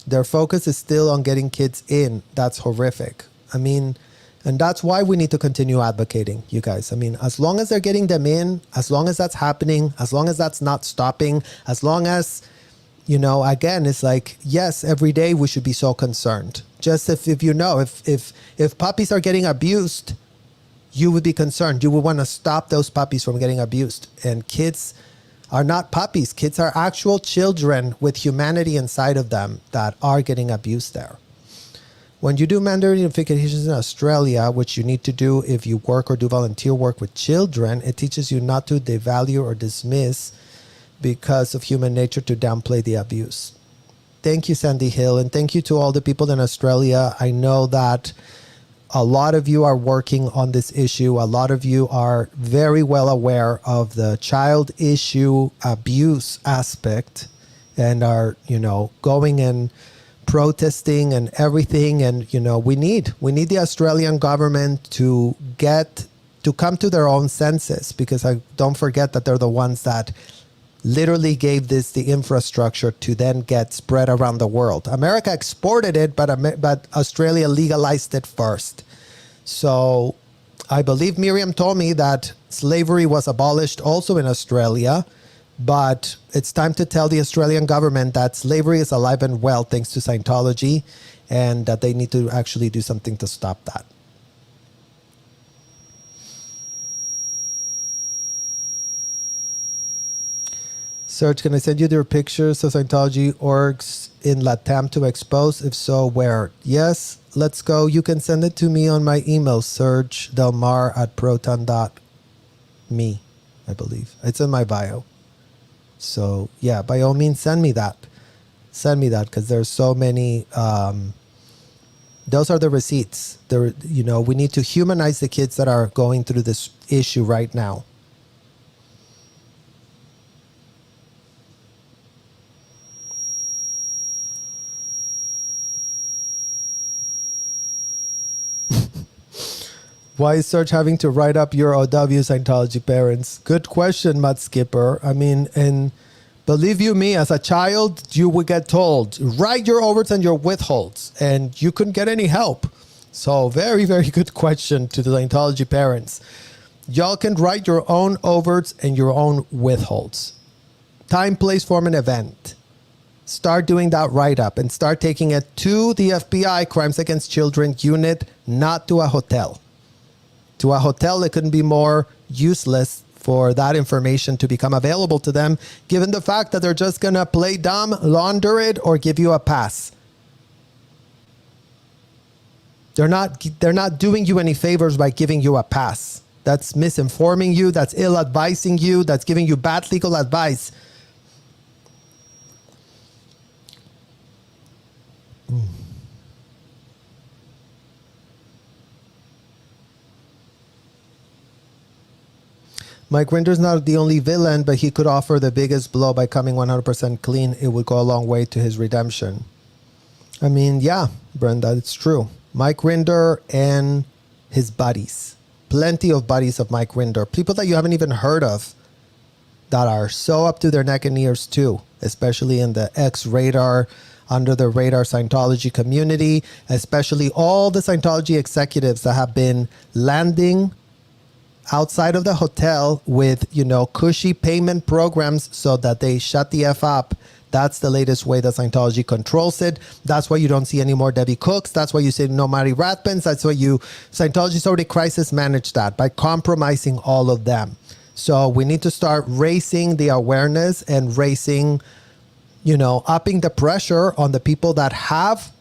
Their focus is still on getting kids in. That's horrific. I mean, and that's why we need to continue advocating, you guys. I mean, as long as they're getting them in, as long as that's happening, as long as that's not stopping, as long as, you know, again, it's like, yes, every day we should be so concerned. Just if you know, if puppies are getting abused, you would be concerned. You would want to stop those puppies from getting abused. And kids are not puppies. Kids are actual children with humanity inside of them that are getting abused there. When you do mandatory notifications in Australia, which you need to do if you work or do volunteer work with children, it teaches you not to devalue or dismiss because of human nature to downplay the abuse. Thank you, Sandy Hill. And thank you to all the people in Australia. I know that a lot of you are working on this issue. A lot of you are very well aware of the child issue abuse aspect and are, you know, going and protesting and everything. And, you know, we need the Australian government to come to their own senses, because I don't forget that they're the ones that literally gave this the infrastructure to then get spread around the world. America exported it, but Australia legalized it first. So I believe Miriam told me that slavery was abolished also in Australia, But it's time to tell the Australian government that slavery is alive and well thanks to Scientology, and that they need to actually do something to stop that. Serge, can I send you their pictures of Scientology orgs in Latam to expose? If so, where? Yes, let's go. You can send it to me on my email, sergedelmar@proton.me, I believe. It's in my bio. So, yeah, by all means, send me that. Send me that, because there's so many. Those are the receipts. We need to humanize the kids that are going through this issue right now. Why is Serge having to write up your OW Scientology parents? Good question, Mud Skipper. I mean, and believe you me, as a child, you would get told, write your overts and your withholds, and you couldn't get any help. So very, very good question to the Scientology parents. Y'all can write your own overts and your own withholds. Time, place, form, and event. Start doing that write-up and start taking it to the FBI Crimes Against Children unit, not to a hotel. To a hotel, it couldn't be more useless for that information to become available to them, given the fact that they're just going to play dumb, launder it, or give you a pass. They're not doing you any favors by giving you a pass. That's misinforming you. That's ill-advising you. That's giving you bad legal advice. Mike Rinder's not the only villain, but he could offer the biggest blow by coming 100% clean. It would go a long way to his redemption. I mean, yeah, Brenda, it's true. Mike Rinder and his buddies. Plenty of buddies of Mike Rinder. People that you haven't even heard of that are so up to their neck and ears too, especially in the ex-radar, under the radar Scientology community, especially all the Scientology executives that have been landing outside of the hotel with, cushy payment programs so that they shut the F up. That's the latest way that Scientology controls it. That's why you don't see any more Debbie Cooks. That's why you see no Mary Rathbans. That's why Scientology's already crisis managed that by compromising all of them. So we need to start raising the awareness and raising, upping the pressure on the people that have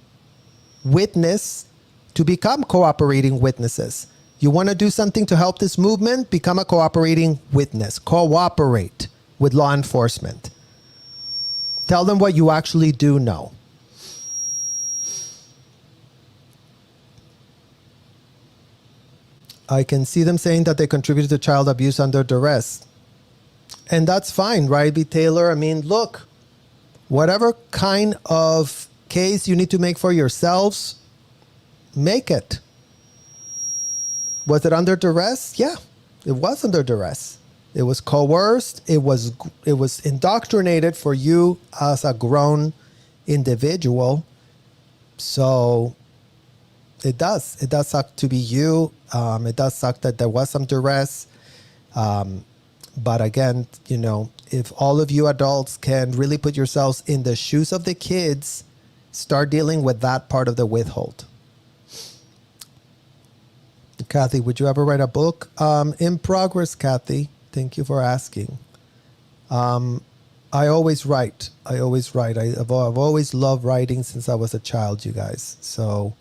witness to become cooperating witnesses. You want to do something to help this movement? Become a cooperating witness. Cooperate with law enforcement. Tell them what you actually do know. I can see them saying that they contributed to child abuse under duress. And that's fine, right, B. Taylor? I mean, look, whatever kind of case you need to make for yourselves, make it. Was it under duress? Yeah, it was under duress. It was coerced. It was indoctrinated for you as a grown individual. So it does suck to be you. It does suck that there was some duress. But again, if all of you adults can really put yourselves in the shoes of the kids, start dealing with that part of the withhold. Kathy, would you ever write a book? In progress, Kathy. Thank you for asking. I always write. I've always loved writing since I was a child, you guys. So,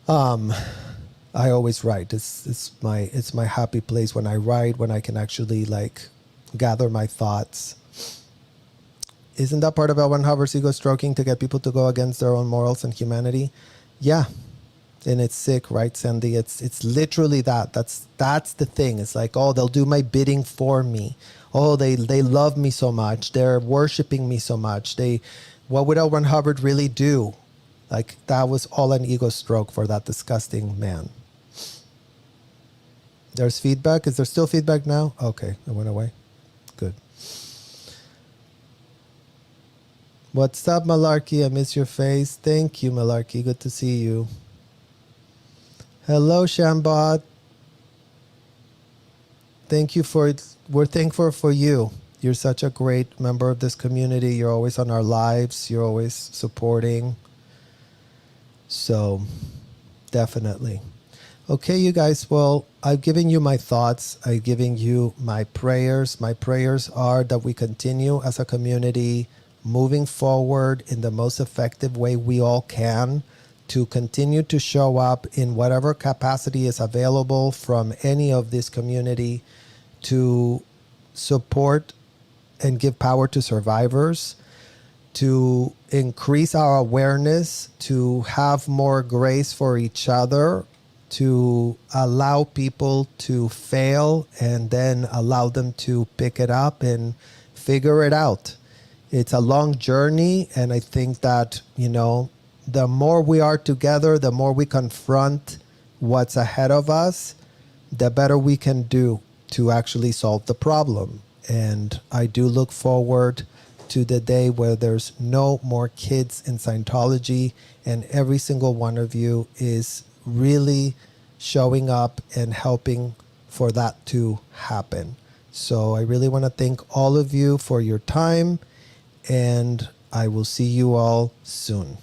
I always write. It's my happy place when I write, when I can actually gather my thoughts. Isn't that part of L1 Hubbard's ego stroking to get people to go against their own morals and humanity? Yeah. And it's sick, right, Sandy? It's literally that. That's the thing. It's like, oh, they'll do my bidding for me. Oh, they love me so much. They're worshiping me so much. What would L. Ron Hubbard really do? That was all an ego stroke for that disgusting man. There's feedback. Is there still feedback now? Okay, it went away. Good. What's up, Malarkey? I miss your face. Thank you, Malarkey. Good to see you. Hello, Shambad. We're thankful for you. You're such a great member of this community. You're always on our lives. You're always supporting. So definitely. Okay, you guys. Well, I've given you my thoughts. I've given you my prayers. My prayers are that we continue as a community moving forward in the most effective way we all can, to continue to show up in whatever capacity is available from any of this community to support and give power to survivors, to increase our awareness, to have more grace for each other, to allow people to fail and then allow them to pick it up and figure it out. It's a long journey, and I think that, the more we are together, the more we confront what's ahead of us, the better we can do to actually solve the problem. And I do look forward to the day where there's no more kids in Scientology, and every single one of you is really showing up and helping for that to happen. So I really want to thank all of you for your time, and I will see you all soon.